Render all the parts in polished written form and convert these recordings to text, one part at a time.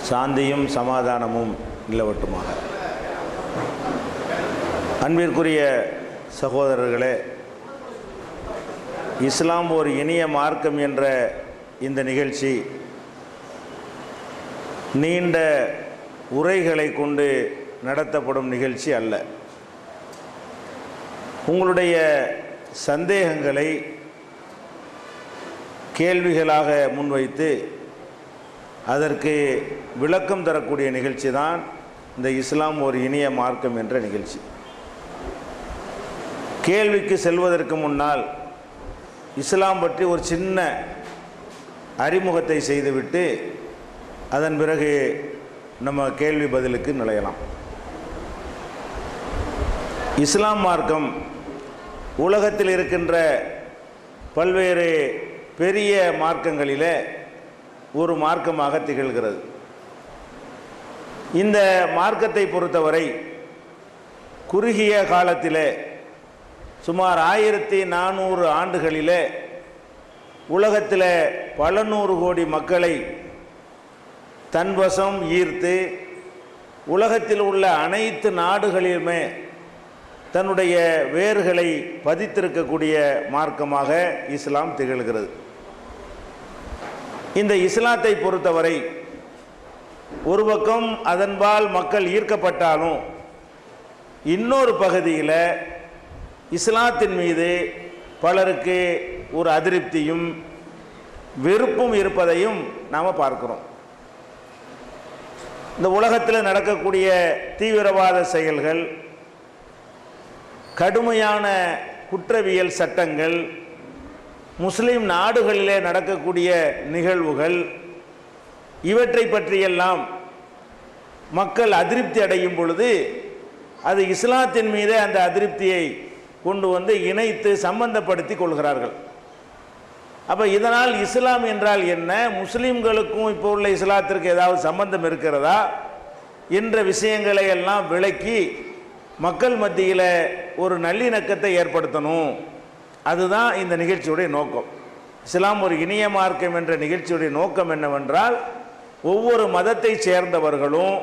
சாந்தியும் சமாதானமும் நிலவட்டுமாக. அன்பிற்குரிய சகோதரர்களே, இஸ்லாம் ஒரு இனிய மார்க்கம் என்ற இந்த நிகழ்ச்சி நீண்ட உரைகளை கொண்டு நடத்தப்படும் நிகழ்ச்சி அல்ல. உங்களுடைய சந்தேகங்களை கேள்விகளாக முன்வைத்து அதற்கு விளக்கம் தரக்கூடிய நிகழ்ச்சி தான் இந்த இஸ்லாம் ஒரு இனிய மார்க்கம் என்ற நிகழ்ச்சி. கேள்விக்கு செல்வதற்கு முன்னால் இஸ்லாம் பற்றி ஒரு சின்ன அறிமுகத்தை செய்துவிட்டு அதன் பிறகு நம்ம கேள்வி பதிலுக்கு நுழையலாம். இஸ்லாம் மார்க்கம் உலகத்தில் இருக்கின்ற பல்வேறு பெரிய மார்க்கங்களிலே ஒரு மார்க்கமாக திகழ்கிறது. இந்த மார்க்கத்தை பொறுத்தவரை குறுகிய காலத்திலே சுமார் 1400 ஆண்டுகளிலே உலகத்தில் பல நூறு கோடி மக்களை தன்வசம் ஈர்த்து உலகத்தில் உள்ள அனைத்து நாடுகளிலுமே தன்னுடைய வேர்களை பதித்திருக்கக்கூடிய மார்க்கமாக இஸ்லாம் திகழ்கிறது. இந்த இஸ்லாத்தை பொறுத்தவரை ஒரு பக்கம் அதன்பால் மக்கள் ஈர்க்கப்பட்டாலும் இன்னொரு பகுதியில் இஸ்லாத்தின் மீது பலருக்கு ஒரு அதிருப்தியும் வெறுப்பும் இருப்பதையும் நாம் பார்க்கிறோம். இந்த உலகத்தில் நடக்கக்கூடிய தீவிரவாத செயல்கள், கடுமையான குற்றவியல் சட்டங்கள், முஸ்லிம் நாடுகளிலே நடக்கக்கூடிய நிகழ்வுகள், இவற்றை பற்றியெல்லாம் மக்கள் அதிருப்தி அடையும் பொழுது அது இஸ்லாத்தின் மீது அந்த அதிருப்தியை கொண்டு வந்து இணைத்து சம்பந்தப்படுத்தி கொள்கிறார்கள். அப்போ இதனால் இஸ்லாம் என்றால் என்ன, முஸ்லிம்களுக்கும் இப்போ உள்ள இஸ்லாத்திற்கு ஏதாவது சம்பந்தம் இருக்கிறதா என்ற விஷயங்களை எல்லாம் விளக்கி மக்கள் மத்தியில் ஒரு நல்லிணக்கத்தை ஏற்படுத்தணும். அதுதான் இந்த நிகழ்ச்சியுடைய நோக்கம். இஸ்லாம் ஒரு இனிய மார்க்கம் என்ற நிகழ்ச்சியுடைய நோக்கம் என்னவென்றால், ஒவ்வொரு மதத்தை சேர்ந்தவர்களும்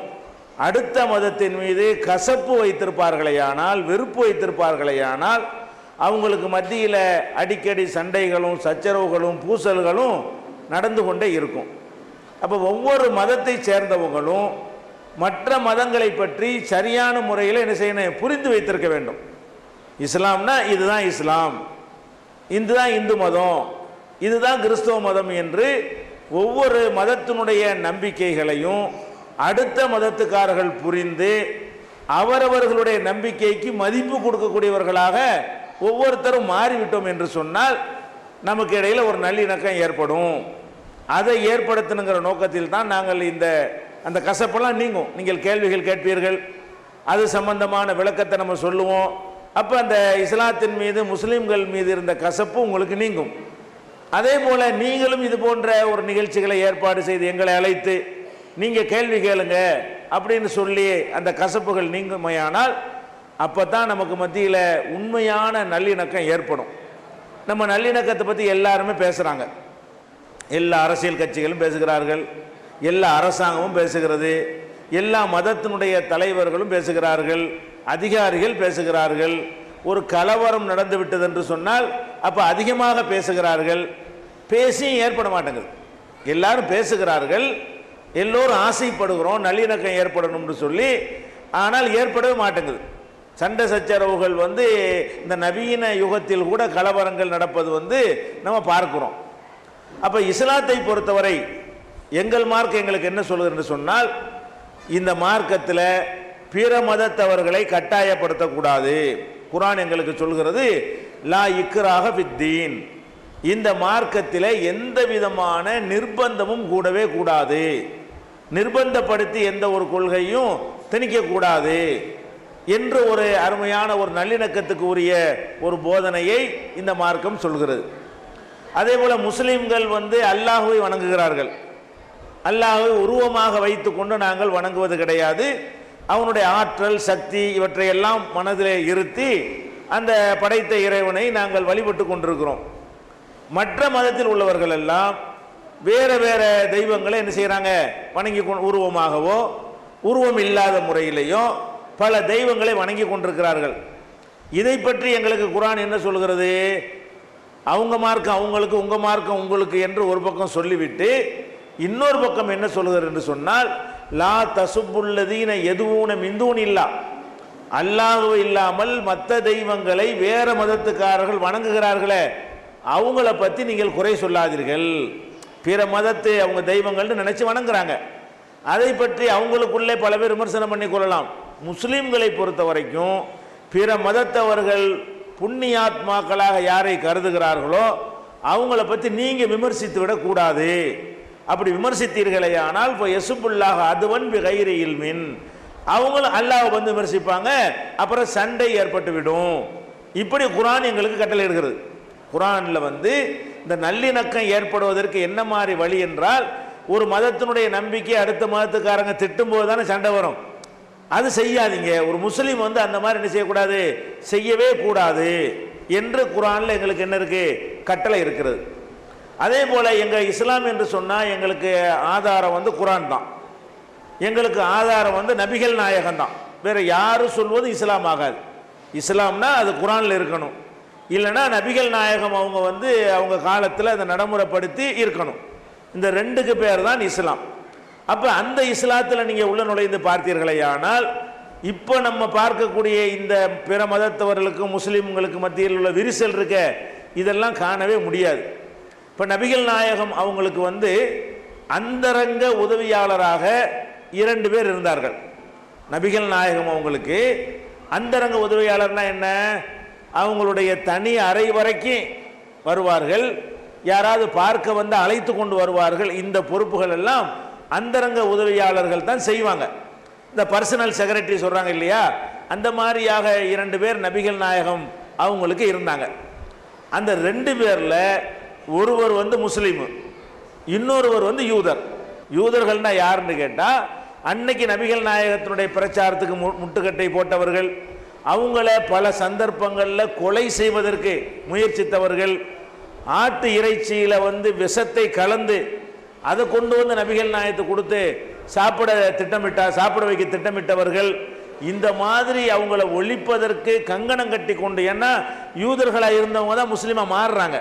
அடுத்த மதத்தின் மீது கசப்பு வைத்திருப்பார்களேயானால், வெறுப்பு வைத்திருப்பார்களேயானால் அவங்களுக்கு மத்தியில் அடிக்கடி சண்டைகளும் சச்சரவுகளும் பூசல்களும் நடந்து கொண்டே இருக்கும். அப்போ ஒவ்வொரு மதத்தை சேர்ந்தவங்களும் மற்ற மதங்களை பற்றி சரியான முறையில் என்ன செய்யணும், புரிந்து வைத்திருக்க வேண்டும். இஸ்லாம்னா இதுதான் இஸ்லாம், இதுதான் இந்து மதம், இதுதான் கிறிஸ்தவ மதம் என்று ஒவ்வொரு மதத்தினுடைய நம்பிக்கைகளையும் அடுத்த மதத்துக்காரர்கள் புரிந்து அவரவர்களுடைய நம்பிக்கைக்கு மதிப்பு கொடுக்கக்கூடியவர்களாக ஒவ்வொருத்தரும் மாறிவிட்டோம் என்று சொன்னால் நமக்கு இடையில் ஒரு நல்லிணக்கம் ஏற்படும். அதை ஏற்படுத்தணுங்கிற நோக்கத்தில் தான் நாங்கள் அந்த கசப்பெல்லாம் நீங்கும். நீங்கள் கேள்விகள் கேட்பீர்கள், அது சம்பந்தமான விளக்கத்தை நம்ம சொல்லுவோம். அப்போ அந்த இஸ்லாத்தின் மீது முஸ்லீம்கள் மீது இருந்த கசப்பு உங்களுக்கு நீங்கும். அதே போல் நீங்களும் இது போன்ற ஒரு நிகழ்ச்சிகளை ஏற்பாடு செய்து எங்களை அழைத்து நீங்கள் கேள்வி கேளுங்க அப்படின்னு சொல்லி அந்த கசப்புகள் நீங்குமையானால் அப்போ தான் நமக்கு மத்தியில் உண்மையான நல்லிணக்கம் ஏற்படும். நம்ம நல்லிணக்கத்தை பற்றி எல்லாருமே பேசுகிறாங்க, எல்லா அரசியல் கட்சிகளும் பேசுகிறார்கள், எல்லா அரசாங்கமும் பேசுகிறது, எல்லா மதத்தினுடைய தலைவர்களும் பேசுகிறார்கள், அதிகாரிகள் பேசுகிறார்கள். ஒரு கலவரம் நடந்து விட்டது என்று சொன்னால் அப்போ அதிகமாக பேசுகிறார்கள். பேசியும் ஏற்பட மாட்டேங்குது. எல்லாரும் பேசுகிறார்கள், எல்லோரும் ஆசைப்படுகிறோம் நல்லிணக்கம் ஏற்படணும்னு சொல்லி, ஆனால் ஏற்படவே மாட்டேங்குது. சண்டை சச்சரவுகள் இந்த நவீன யுகத்தில் கூட கலவரங்கள் நடப்பது நம்ம பார்க்கிறோம். அப்போ இஸ்லாத்தை பொறுத்தவரை எங்கள் மார்க்கம் எங்களுக்கு என்ன சொல்லுது என்று சொன்னால், இந்த மார்க்கத்தில் பிற மதத்தவர்களை கட்டாயப்படுத்தக்கூடாது. குர்ஆன் எங்களுக்கு சொல்கிறது, லா இக்ராஹ ஃபித்தீன், இந்த மார்க்கத்தில் எந்த விதமான நிர்பந்தமும் கூடவே கூடாது, நிர்பந்தப்படுத்தி எந்த ஒரு கொள்கையும் திணிக்கக்கூடாது என்று ஒரு அருமையான ஒரு நல்லிணக்கத்துக்கு உரிய ஒரு போதனையை இந்த மார்க்கம் சொல்கிறது. அதே போல் முஸ்லீம்கள் அல்லாஹ்வை வணங்குகிறார்கள். அல்லாஹ்வை உருவமாக வைத்து கொண்டு நாங்கள் வணங்குவது கிடையாது. அவனுடைய ஆற்றல் சக்தி இவற்றையெல்லாம் மனதிலே இருத்தி அந்த படைத்த இறைவனை நாங்கள் வழிபட்டு கொண்டிருக்கிறோம். மற்ற மதத்தில் உள்ளவர்கள் எல்லாம் வேறு வேறு தெய்வங்களை என்ன செய்கிறாங்க, வணங்கி உருவமாகவோ உருவம் இல்லாத முறையிலேயோ பல தெய்வங்களை வணங்கி கொண்டிருக்கிறார்கள். இதை பற்றி எங்களுக்கு குர்ஆன் என்ன சொல்கிறது? அவங்க மார்க்கம் அவங்களுக்கு, உங்கள் மார்க்கம் உங்களுக்கு என்று ஒரு பக்கம் சொல்லிவிட்டு இன்னொரு பக்கம் என்ன சொல்கிறது என்று சொன்னால், லா தசுப்புல்லதீன எதுவூன மிந்தூன் இல்லா, அல்லாஹ் இல்லாமல் மற்ற தெய்வங்களை வேற மதத்துக்காரர்கள் வணங்குகிறார்களே அவங்கள பற்றி நீங்கள் குறை சொல்லாதீர்கள். பிற மதத்தை அவங்க தெய்வங்கள்னு நினைச்சு வணங்குறாங்க, அதை பற்றி அவங்களுக்குள்ளே பல பேர் விமர்சனம் பண்ணி கொள்ளலாம். முஸ்லீம்களை பொறுத்த வரைக்கும் பிற மதத்தவர்கள் புண்ணியாத்மாக்களாக யாரை கருதுகிறார்களோ அவங்கள பற்றி நீங்கள் விமர்சித்து விடக்கூடாது. அப்படி விமர்சித்தீர்களே ஆனால் இப்போ யசுபுல்லாக அதுவன் பிகைரி இல்மின், அவங்களும் அல்லாஹ் வந்து விமர்சிப்பாங்க, அப்புறம் சண்டை ஏற்பட்டு விடும். இப்படி குர்ஆன் எங்களுக்கு கட்டளை எடுக்கிறது. குர்ஆனில் வந்து இந்த நல்லிணக்கம் ஏற்படுவதற்கு என்ன மாதிரி வழி என்றால், ஒரு மதத்தினுடைய நம்பிக்கை அடுத்த மதத்துக்காரங்க திட்டும் போது தானே சண்டை வரும். அது செய்யாதீங்க. ஒரு முஸ்லீம் வந்து அந்த மாதிரி என்ன செய்யக்கூடாது, செய்யவே கூடாது என்று குர்ஆனில் எங்களுக்கு என்ன இருக்கு, கட்டளை இருக்கிறது. அதே போல எங்கள் இஸ்லாம் என்று சொன்னால் எங்களுக்கு ஆதாரம் வந்து குர்ஆன் தான், எங்களுக்கு ஆதாரம் வந்து நபிகள் நாயகம் தான். வேற யாரும் சொல்வது இஸ்லாம் ஆகாது. இஸ்லாம்னா அது குர்ஆனில் இருக்கணும், இல்லைன்னா நபிகள் நாயகம் அவங்க வந்து அவங்க காலத்தில் அதை நடைமுறைப்படுத்தி இருக்கணும். இந்த ரெண்டுக்கு பேர் தான் இஸ்லாம். அப்போ அந்த இஸ்லாத்தில் நீங்கள் உள்ள நுழைந்து பார்த்தீர்களே ஆனால் இப்போ நம்ம பார்க்கக்கூடிய இந்த பிற மதத்தவர்களுக்கும் முஸ்லீம்களுக்கு மத்தியில் உள்ள விரிசல் இருக்க இதெல்லாம் காணவே முடியாது. இப்போ நபிகள் நாயகம் அவங்களுக்கு வந்து அந்தரங்க உதவியாளராக 2 பேர் இருந்தார்கள். நபிகள் நாயகம் அவங்களுக்கு அந்தரங்க உதவியாளர்னா என்ன, அவங்களுடைய தனி அறை வரைக்கும் வருவார்கள், யாராவது பார்க்க வந்து அழைத்து கொண்டு வருவார்கள். இந்த பொறுப்புகள் எல்லாம் அந்தரங்க உதவியாளர்கள் தான் செய்வாங்க. இந்த பர்சனல் செக்ரட்டரி சொல்றாங்க இல்லையா, அந்த மாதிரியாக 2 பேர் நபிகள் நாயகம் அவங்களுக்கு இருந்தாங்க. அந்த 2 பேர்ல ஒருவர் வந்து முஸ்லீம், இன்னொருவர் வந்து யூதர். யூதர்கள்னா யாருன்னு கேட்டா, அன்னைக்கு நபிகள் நாயகத்தினுடைய பிரச்சாரத்துக்கு முட்டுக்கட்டை போட்டவர்கள், அவங்கள பல சந்தர்ப்பங்களில் கொலை செய்வதற்கு முயற்சித்தவர்கள், ஆட்டு இறைச்சியில வந்து விஷத்தை கலந்து அதை கொண்டு வந்து நபிகள் நாயகத்தை கொடுத்து சாப்பிட வைக்க திட்டமிட்டவர்கள். இந்த மாதிரி அவங்கள ஒழிப்பதற்கு கங்கணம் கட்டி கொண்டு, ஏன்னா யூதர்களாக இருந்தவங்க தான் முஸ்லீமா மாறுறாங்க.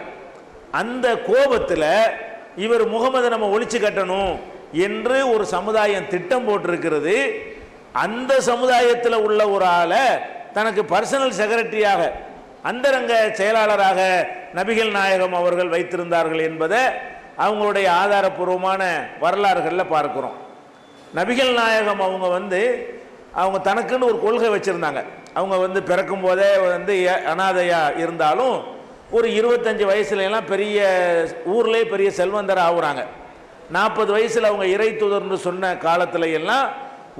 அந்த கோபத்தில் இவர் முகமதை நம்ம ஒழிச்சு கட்டணும் என்று ஒரு சமுதாயம் திட்டம் போட்டிருக்கிறது. அந்த சமுதாயத்தில் உள்ள ஒரு ஆளை தனக்கு பர்சனல் செக்ரட்டரியாக, அந்தரங்க செயலாளராக நபிகள் நாயகம் அவர்கள் வைத்திருந்தார்கள் என்பதை அவங்களுடைய ஆதாரபூர்வமான வரலாறுகளில் பார்க்கிறோம். நபிகள் நாயகம் அவங்க வந்து அவங்க தனக்குன்னு ஒரு கொள்கை வச்சுருந்தாங்க. அவங்க வந்து பிறக்கும் போதே வந்து அனாதையாக இருந்தாலும் ஒரு 25 வயசுலாம் பெரிய ஊர்லேயே பெரிய செல்வந்தர் ஆகுறாங்க. 40 வயசில் அவங்க இறை தூதர்னு சொன்ன காலத்தில் எல்லாம்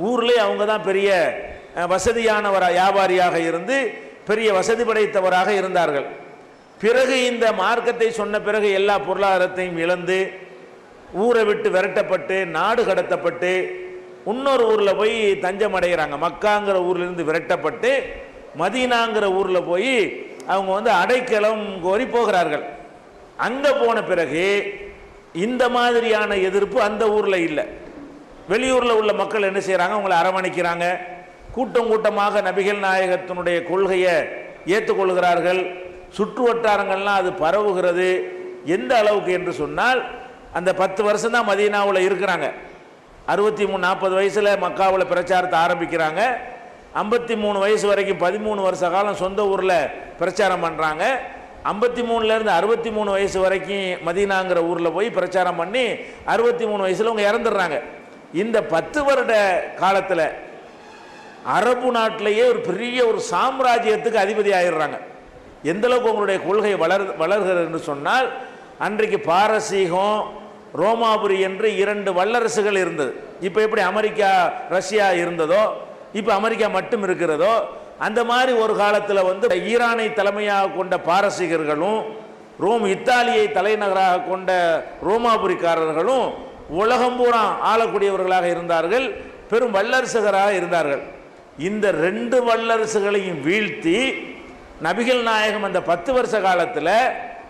ஊர்லேயே அவங்க தான் பெரிய வசதியானவராக, வியாபாரியாக இருந்து பெரிய வசதி படைத்தவராக இருந்தார்கள். பிறகு இந்த மார்க்கத்தை சொன்ன பிறகு எல்லா பொருளாதாரத்தையும் இழந்து ஊரை விட்டு விரட்டப்பட்டு நாடு கடத்தப்பட்டு இன்னொரு ஊரில் போய் தஞ்சம் அடைகிறாங்க. மக்காங்கிற ஊர்லேருந்து விரட்டப்பட்டு மதீனாங்கிற ஊரில் போய் அவங்க வந்து அடைக்கலம் கோரி போகிறார்கள். அங்கே போன பிறகு இந்த மாதிரியான எதிர்ப்பு அந்த ஊரில் இல்லை. வெளியூரில் உள்ள மக்கள் என்ன செய்கிறாங்க, அவங்களை அரவணைக்கிறாங்க. கூட்டம் கூட்டமாக நபிகள் நாயகத்தினுடைய கொள்கையை ஏற்றுக்கொள்கிறார்கள். சுற்று வட்டாரங்கள்லாம் அது பரவுகிறது. எந்த அளவுக்கு என்று சொன்னால், அந்த 10 வருஷம் தான் மதீனாவில் இருக்கிறாங்க. 63-40 வயசில் மக்காவில் பிரச்சாரத்தை ஆரம்பிக்கிறாங்க. 53 வயசு வரைக்கும் 13 வருஷ காலம் சொந்த ஊரில் பிரச்சாரம் பண்ணுறாங்க. 53லேருந்து 63 வயசு வரைக்கும் மதீனாங்கிற ஊரில் போய் பிரச்சாரம் பண்ணி 63 வயசில் அவங்க இறந்துடுறாங்க. இந்த 10 வருட காலத்தில் அரபு நாட்டிலேயே ஒரு பெரிய ஒரு சாம்ராஜ்யத்துக்கு அதிபதி ஆயிடுறாங்க. எந்த அளவுக்கு உங்களுடைய கொள்கை வளர்கிறது என்று சொன்னால், அன்றைக்கு பாரசீகம், ரோமாபுரி என்று 2 வல்லரசுகள் இருந்தது. இப்போ எப்படி அமெரிக்கா ரஷ்யா இருந்ததோ, இப்போ அமெரிக்கா மட்டும் இருக்கிறதோ, அந்த மாதிரி ஒரு காலத்தில் வந்து ஈரானை தலைமையாக கொண்ட பாரசீகர்களும் ரோம் இத்தாலியை தலைநகராக கொண்ட ரோமாபுரிக்காரர்களும் உலகம் பூரா ஆளக்கூடியவர்களாக இருந்தார்கள், பெரும் வல்லரசுகராக இருந்தார்கள். இந்த 2 வல்லரசுகளையும் வீழ்த்தி நபிகள் நாயகம் அந்த 10 வருஷ காலத்தில்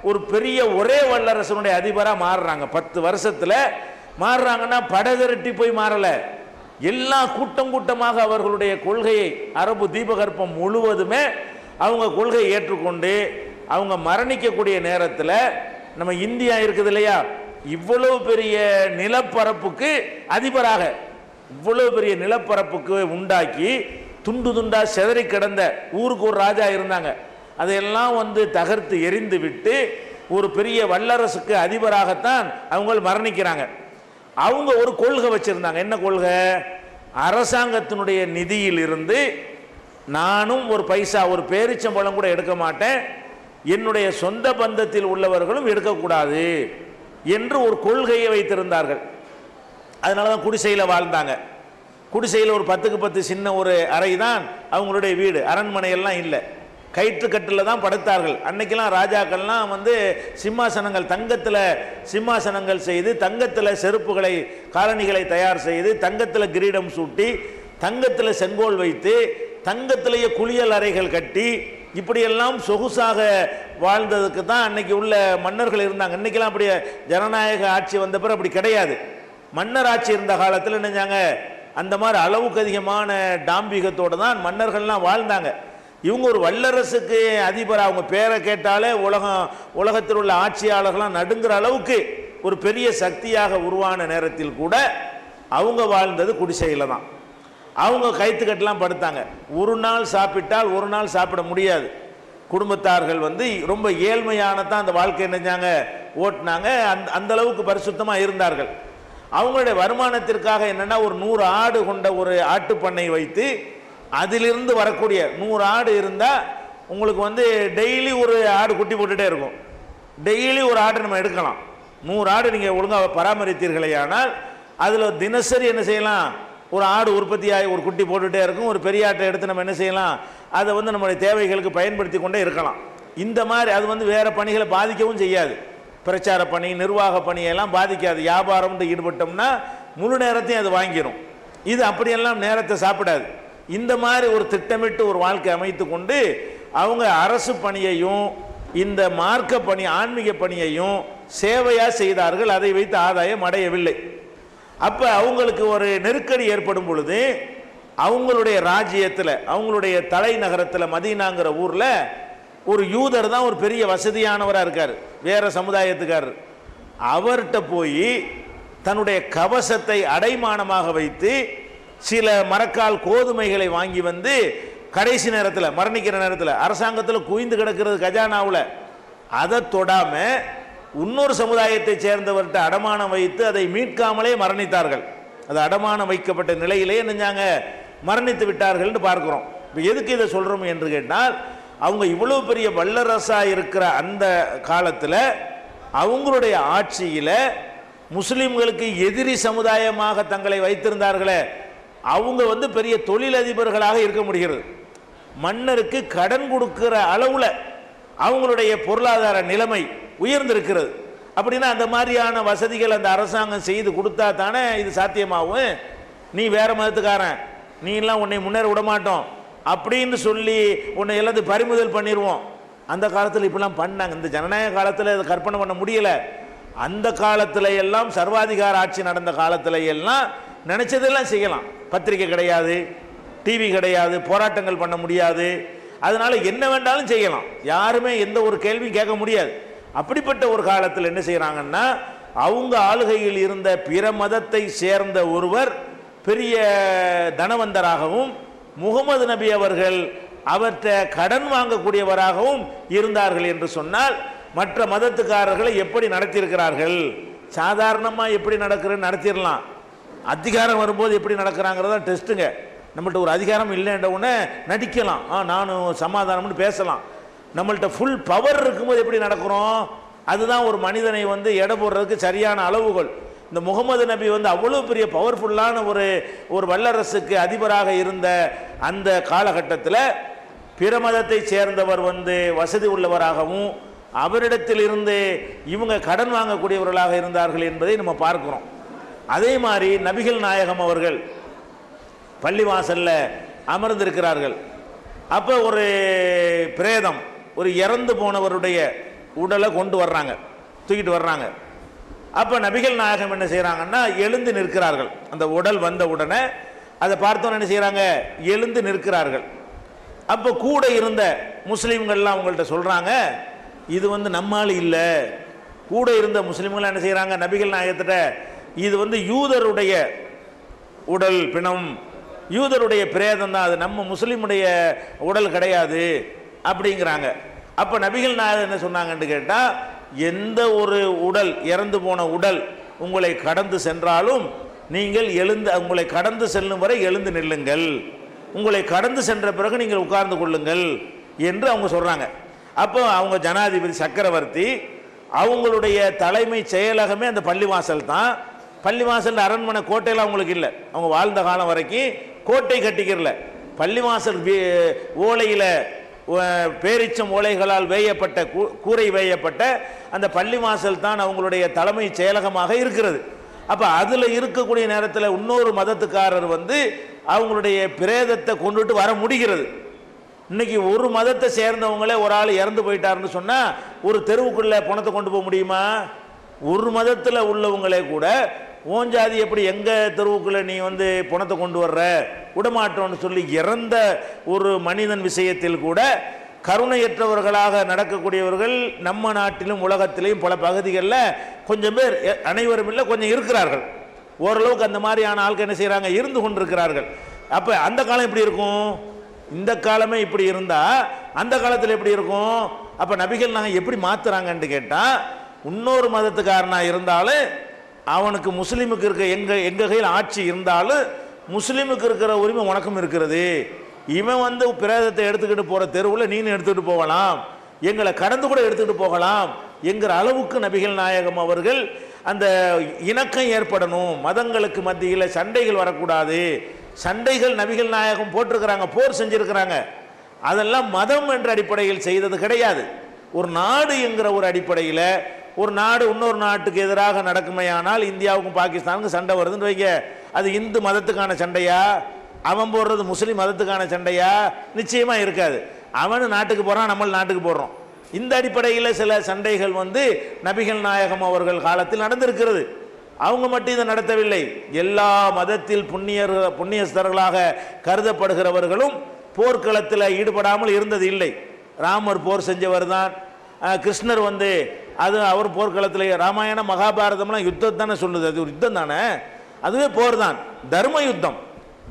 ஒரு பெரிய ஒரே வல்லரசனுடைய அதிபராக மாறுறாங்க. 10 வருஷத்தில் மாறுறாங்கன்னா படதிரட்டி போய் மாறல, எல்லா கூட்டம் கூட்டமாக அவர்களுடைய கொள்கையை அரபு தீபகற்பம் முழுவதுமே அவங்க கொள்கையை ஏற்றுக்கொண்டு அவங்க மரணிக்கக்கூடிய நேரத்தில் நம்ம இந்தியா இருக்குது இல்லையா, இவ்வளவு பெரிய நிலப்பரப்புக்கு அதிபராக, இவ்வளவு பெரிய நிலப்பரப்புக்கு உண்டாக்கி துண்டு துண்டா செதறி கிடந்த ஊருக்கு ஒரு ராஜா இருந்தாங்க, அதையெல்லாம் வந்து தகர்த்து எரிந்து விட்டு ஒரு பெரிய வல்லரசுக்கு அதிபராகத்தான் அவங்க மரணிக்கிறாங்க. அவங்க ஒரு கொள்கை வச்சிருந்தாங்க. என்ன கொள்கை? அரசாங்கத்தினுடைய நிதியில் இருந்து நானும் ஒரு பைசா, ஒரு பேரிச்சம்பழம் கூட எடுக்க மாட்டேன், என்னுடைய சொந்த பந்தத்தில் உள்ளவர்களும் எடுக்கக்கூடாது என்று ஒரு கொள்கையை வைத்திருந்தார்கள். அதனால தான் குடிசையில் வாழ்ந்தாங்க. குடிசையில் ஒரு 10க்கு 10 சின்ன ஒரு அறை தான் அவங்களுடைய வீடு, அரண்மனையெல்லாம் இல்லை, கயிற்றுக்கட்டில் தான் படுத்தார்கள். அன்னைக்கெல்லாம் ராஜாக்கள்லாம் வந்து சிம்மாசனங்கள், தங்கத்தில் சிம்மாசனங்கள் செய்து, தங்கத்தில் செருப்புகளை காலணிகளை தயார் செய்து, தங்கத்தில் கிரீடம் சூட்டி, தங்கத்தில் செங்கோல் வைத்து, தங்கத்திலேயே குளியல் அறைகள் கட்டி, இப்படியெல்லாம் சொகுசாக வாழ்ந்ததுக்கு தான் அன்னைக்கு உள்ள மன்னர்கள் இருந்தாங்க. இன்னைக்கெல்லாம் அப்படி ஜனநாயக ஆட்சி வந்த பிறகு அப்படி கிடையாது. மன்னர் ஆட்சி இருந்த காலத்தில் நினைஞ்சாங்க அந்த மாதிரி அளவுக்கு அதிகமான டாம்பிகத்தோடு தான் மன்னர்கள்லாம் வாழ்ந்தாங்க. இவங்க ஒரு வல்லரசுக்கு அதிபர், அவங்க பேரை கேட்டாலே உலகத்தில் உள்ள ஆட்சியாளர்கள்லாம் நடுங்கிற அளவுக்கு ஒரு பெரிய சக்தியாக உருவான நேரத்தில் கூட அவங்க வாழ்ந்தது குடிசையில் தான். அவங்க கைத்துக்கட்டெல்லாம் படுத்தாங்க. ஒரு நாள் சாப்பிட்டால் ஒரு நாள் சாப்பிட முடியாது. குடும்பத்தார்கள் வந்து ரொம்ப ஏழ்மையான தான் அந்த வாழ்க்கை நினைஞ்சாங்க, ஓட்டினாங்க. அந்த அளவுக்கு பரிசுத்தமாக இருந்தார்கள். அவங்களுடைய வருமானத்திற்காக என்னென்னா ஒரு 100 ஆடு கொண்ட ஒரு ஆட்டு பண்ணை வைத்து அதிலிருந்து வரக்கூடிய 100 ஆடு இருந்தால் உங்களுக்கு வந்து டெய்லி ஒரு ஆடு குட்டி போட்டுகிட்டே இருக்கும். டெய்லி ஒரு ஆடு நம்ம எடுக்கலாம். 100 ஆடு நீங்கள் ஒழுங்காக பராமரித்தீர்களேயானால் அதில் தினசரி என்ன செய்யலாம், ஒரு ஆடு உற்பத்தியாகி ஒரு குட்டி போட்டுகிட்டே இருக்கும். ஒரு பெரிய ஆட்டை எடுத்து நம்ம என்ன செய்யலாம், அதை வந்து நம்மளுடைய தேவைகளுக்கு பயன்படுத்தி கொண்டே இருக்கலாம். இந்த மாதிரி அது வந்து வேறு பணிகளை பாதிக்கவும் செய்யாது. பிரச்சார பணி, நிர்வாக பணியெல்லாம் பாதிக்காது. வியாபாரம்னு ஈடுபட்டோம்னா முழு நேரத்தையும் அது வாங்கிடும். இது அப்படியெல்லாம் நேரத்தை சாப்பிடாது. இந்த மாதிரி ஒரு திட்டமிட்டு ஒரு வாழ்க்கை அமைத்து கொண்டு அவங்க அரசு பணியையும் இந்த மார்க்க பணி, ஆன்மீக பணியையும் சேவையாக செய்தார்கள். அதை வைத்து ஆதாயம் அடையவில்லை. அப்போ அவங்களுக்கு ஒரு நெருக்கடி ஏற்படும் பொழுது அவங்களுடைய ராஜ்யத்தில், அவங்களுடைய தலைநகரத்தில் மதீனாங்கிற ஊரில் ஒரு யூதர் தான் ஒரு பெரிய வசதியானவராக இருக்கார், வேற சமுதாயத்துக்காரர். அவர்கிட்ட போய் தன்னுடைய கவசத்தை அடைமானமாக வைத்து சில மரக்கால் கோதுமைகளை வாங்கி வந்து கடைசி நேரத்தில், மரணிக்கிற நேரத்தில், அரசாங்கத்தில் குவிந்து கிடக்கிறது கஜானாவில், அதை தொடாமல் இன்னொரு சமுதாயத்தை சேர்ந்தவர்கிட்ட அடமானம் வைத்து அதை மீட்காமலே மரணித்தார்கள். அது அடமானம் வைக்கப்பட்ட நிலையிலே நினைஞ்சாங்க மரணித்து விட்டார்கள்னு பார்க்கிறோம். இப்போ எதுக்கு இதை சொல்கிறோம் என்று கேட்டால், அவங்க இவ்வளோ பெரிய வல்லரசாக இருக்கிற அந்த காலத்தில் அவங்களுடைய ஆட்சியில் முஸ்லீம்களுக்கு எதிரி சமுதாயமாக தங்களை வைத்திருந்தார்களே, அவங்க வந்து பெரிய தொழிலதிபர்களாக இருக்க முடிகிறது. மன்னருக்கு கடன் கொடுக்கிற அளவில் அவங்களுடைய பொருளாதார நிலைமை உயர்ந்திருக்கிறது. அப்படின்னா அந்த மாதிரியான வசதிகள் அந்த அரசாங்கம் செய்து கொடுத்தா தானே இது சாத்தியமாகும். நீ வேற மதத்துக்காரன், நீ எல்லாம் உன்னை முன்னேற விட மாட்டோம் அப்படின்னு சொல்லி உன்னை எல்லாத்தையும் பறிமுதல் பண்ணிடுவோம். அந்த காலத்தில் இப்படிலாம் பண்ணாங்க. இந்த ஜனநாயக காலத்தில் அதை கற்பனை பண்ண முடியலை. அந்த காலத்தில் எல்லாம் சர்வாதிகார ஆட்சி நடந்த காலத்தில் எல்லாம் நினச்சதெல்லாம் செய்யலாம். பத்திரிக்கை கிடையாது, டிவி கிடையாது, போராட்டங்கள் பண்ண முடியாது. அதனால் என்ன வேண்டாலும் செய்யலாம், யாருமே எந்த ஒரு கேள்வியும் கேட்க முடியாது. அப்படிப்பட்ட ஒரு காலத்தில் என்ன செய்கிறாங்கன்னா, அவங்க ஆளுகையில் இருந்த பிற மதத்தை சேர்ந்த ஒருவர் பெரிய தனவந்தராகவும் முகமது நபி அவர்கள் அவற்றை கடன் வாங்கக்கூடியவராகவும் இருந்தார்கள் என்று சொன்னால், மற்ற மதத்துக்காரர்களை எப்படி நடத்தியிருக்கிறார்கள், சாதாரணமாக எப்படி நடத்திடலாம், அதிகாரம் வரும்போது எப்படி நடக்கிறாங்கிறத டெஸ்ட்டுங்க. நம்மள்ட்ட ஒரு அதிகாரம் இல்லைன்ற உடனே நடிக்கலாம், நானும் சமாதானம்னு பேசலாம். நம்மள்ட்ட ஃபுல் பவர் இருக்கும்போது எப்படி நடக்கிறோம், அதுதான் ஒரு மனிதனை வந்து எடை போடுறதுக்கு சரியான அளவுகள். இந்த முகமது நபி வந்து அவ்வளோ பெரிய பவர்ஃபுல்லான ஒரு வல்லரசுக்கு அதிபராக இருந்த அந்த காலகட்டத்தில் பிற மதத்தை சேர்ந்தவர் வந்து வசதி உள்ளவராகவும் அவரிடத்தில் இருந்து இவங்க கடன் வாங்கக்கூடியவர்களாக இருந்தார்கள் என்பதை நம்ம பார்க்கிறோம். அதே மாதிரி நபிகள் நாயகம் அவர்கள் பள்ளிவாசலில் அமர்ந்திருக்கிறார்கள். அப்போ ஒரு பிரேதம், ஒரு இறந்து போனவருடைய உடலை கொண்டு வர்றாங்க, தூக்கிட்டு வர்றாங்க. அப்போ நபிகள் நாயகம் என்ன செய்கிறாங்கன்னா எழுந்து நிற்கிறார்கள். அந்த உடல் வந்த உடனே அதை பார்த்தோன்னு என்ன செய்கிறாங்க, எழுந்து நிற்கிறார்கள். அப்போ கூட இருந்த முஸ்லீம்கள்லாம் அவங்கள்ட்ட சொல்கிறாங்க, இது நம்மால் இல்லை. கூட இருந்த முஸ்லீம்கள் என்ன செய்கிறாங்க, நபிகள் நாயகத்திட்ட இது யூதருடைய உடல் பிணம், யூதருடைய பிரேதம் தான், அது நம்ம முஸ்லீமுடைய உடல் கிடையாது அப்படிங்கிறாங்க. அப்போ நபிகள் நாயகம் என்ன சொன்னாங்கன்னு கேட்டால், எந்த ஒரு உடல், இறந்து போன உடல் உங்களை கடந்து சென்றாலும் நீங்கள் எழுந்து, உங்களை கடந்து செல்லும் வரை எழுந்து நில்லுங்கள், உங்களை கடந்து சென்ற பிறகு நீங்கள் உட்கார்ந்து கொள்ளுங்கள் என்று அவங்க சொல்கிறாங்க. அப்போ அவங்க ஜனாதிபதி சக்கரவர்த்தி அவங்களுடைய தலைமை செயலகமே அந்த பள்ளிவாசல் தான். பள்ளிவாசல் அரண்மனை கோட்டையெல்லாம் அவங்களுக்கு இல்லை. அவங்க வாழ்ந்த காலம் வரைக்கும் கோட்டை கட்டிக்கிறல, பள்ளிவாசல் ஓலையில் பேரிச்சம் ஓலைகளால் வேயப்பட்ட கூரை வேயப்பட்ட அந்த பள்ளிவாசல் தான் அவங்களுடைய தலைமை செயலகமாக இருக்கிறது. அப்போ அதில் இருக்கக்கூடிய நேரத்தில் இன்னொரு மதத்துக்காரர் அவங்களுடைய பிரேதத்தை கொண்டுட்டு வர முடிகிறது. இன்னைக்கு ஒரு மதத்தை சேர்ந்தவங்களே ஒரு ஆள் இறந்து போயிட்டாருன்னு சொன்னால் ஒரு தெருவுக்குள்ளே பணத்தை கொண்டு போக முடியுமா? ஒரு மதத்தில் உள்ளவங்களே கூட ஓஞ்சாதி எப்படி எங்கள் தெருவுக்குள்ளே நீ பணத்தை கொண்டு வர்ற, விடமாட்டோன்னு சொல்லி இறந்த ஒரு மனிதன் விஷயத்தில் கூட கருணையற்றவர்களாக நடக்கக்கூடியவர்கள் நம்ம நாட்டிலும் உலகத்திலையும் பல பகுதிகளில் கொஞ்சம் பேர், அனைவரும் இல்லை, கொஞ்சம் இருக்கிறார்கள். ஓரளவுக்கு அந்த மாதிரியான ஆட்கள் என்ன செய்கிறாங்க, இருந்து கொண்டிருக்கிறார்கள். அப்போ அந்த காலம் எப்படி இருக்கும்? இந்த காலமே இப்படி இருந்தால் அந்த காலத்தில் எப்படி இருக்கும்? அப்போ நபிகள் நாங்கள் எப்படி மாற்றுறாங்கன்னு கேட்டால், இன்னொரு மதத்துக்காரனாக இருந்தாலும் அவனுக்கு முஸ்லீமுக்கு இருக்க எங்கள் கையில் ஆட்சி இருந்தாலும் முஸ்லீமுக்கு இருக்கிற உரிமை உனக்கும் இருக்கிறது. இவன் பிரேதத்தை எடுத்துக்கிட்டு போகிற தெருவில் நீனு எடுத்துக்கிட்டு போகலாம், எங்களை கடந்து கூட எடுத்துக்கிட்டு போகலாம் என்கிற அளவுக்கு நபிகள் நாயகம் அவர்கள் அந்த இணக்கம் ஏற்படணும், மதங்களுக்கு மத்தியில் சண்டைகள் வரக்கூடாது. சண்டைகள் நபிகள் நாயகம் போட்டிருக்கிறாங்க, போர் செஞ்சிருக்கிறாங்க. அதெல்லாம் மதம் என்ற அடிப்படையில் செய்தது கிடையாது. ஒரு நாடு என்கிற ஒரு அடிப்படையில், ஒரு நாடு இன்னொரு நாட்டுக்கு எதிராக நடக்குமையானால் இந்தியாவுக்கும் பாகிஸ்தானுக்கும் சண்டை வருதுன்னு வைங்க, அது இந்து மதத்துக்கான சண்டையா, அவன் போடுறது முஸ்லீம் மதத்துக்கான சண்டையா? நிச்சயமாக இருக்காது. அவனு நாட்டுக்கு போகிறான், நம்ம நாட்டுக்கு போடுறோம். இந்த அடிப்படையில் சில சண்டைகள் நபிகள் நாயகம் அவர்கள் காலத்தில் நடந்திருக்கிறது. அவங்க மட்டும் இதை நடத்தவில்லை, எல்லா மதத்தில் புண்ணியஸ்தர்களாக கருதப்படுகிறவர்களும் போர்க்களத்தில் ஈடுபடாமல் இருந்தது இல்லை. ராமர் போர் செஞ்சவர் தான், கிருஷ்ணர் அது அவர் போர்க்களத்தில், ராமாயணம் மகாபாரதம்லாம் யுத்தம் தானே சொல்லுது, அது ஒரு யுத்தம் தானே, அதுவே போர் தான். தர்ம யுத்தம்,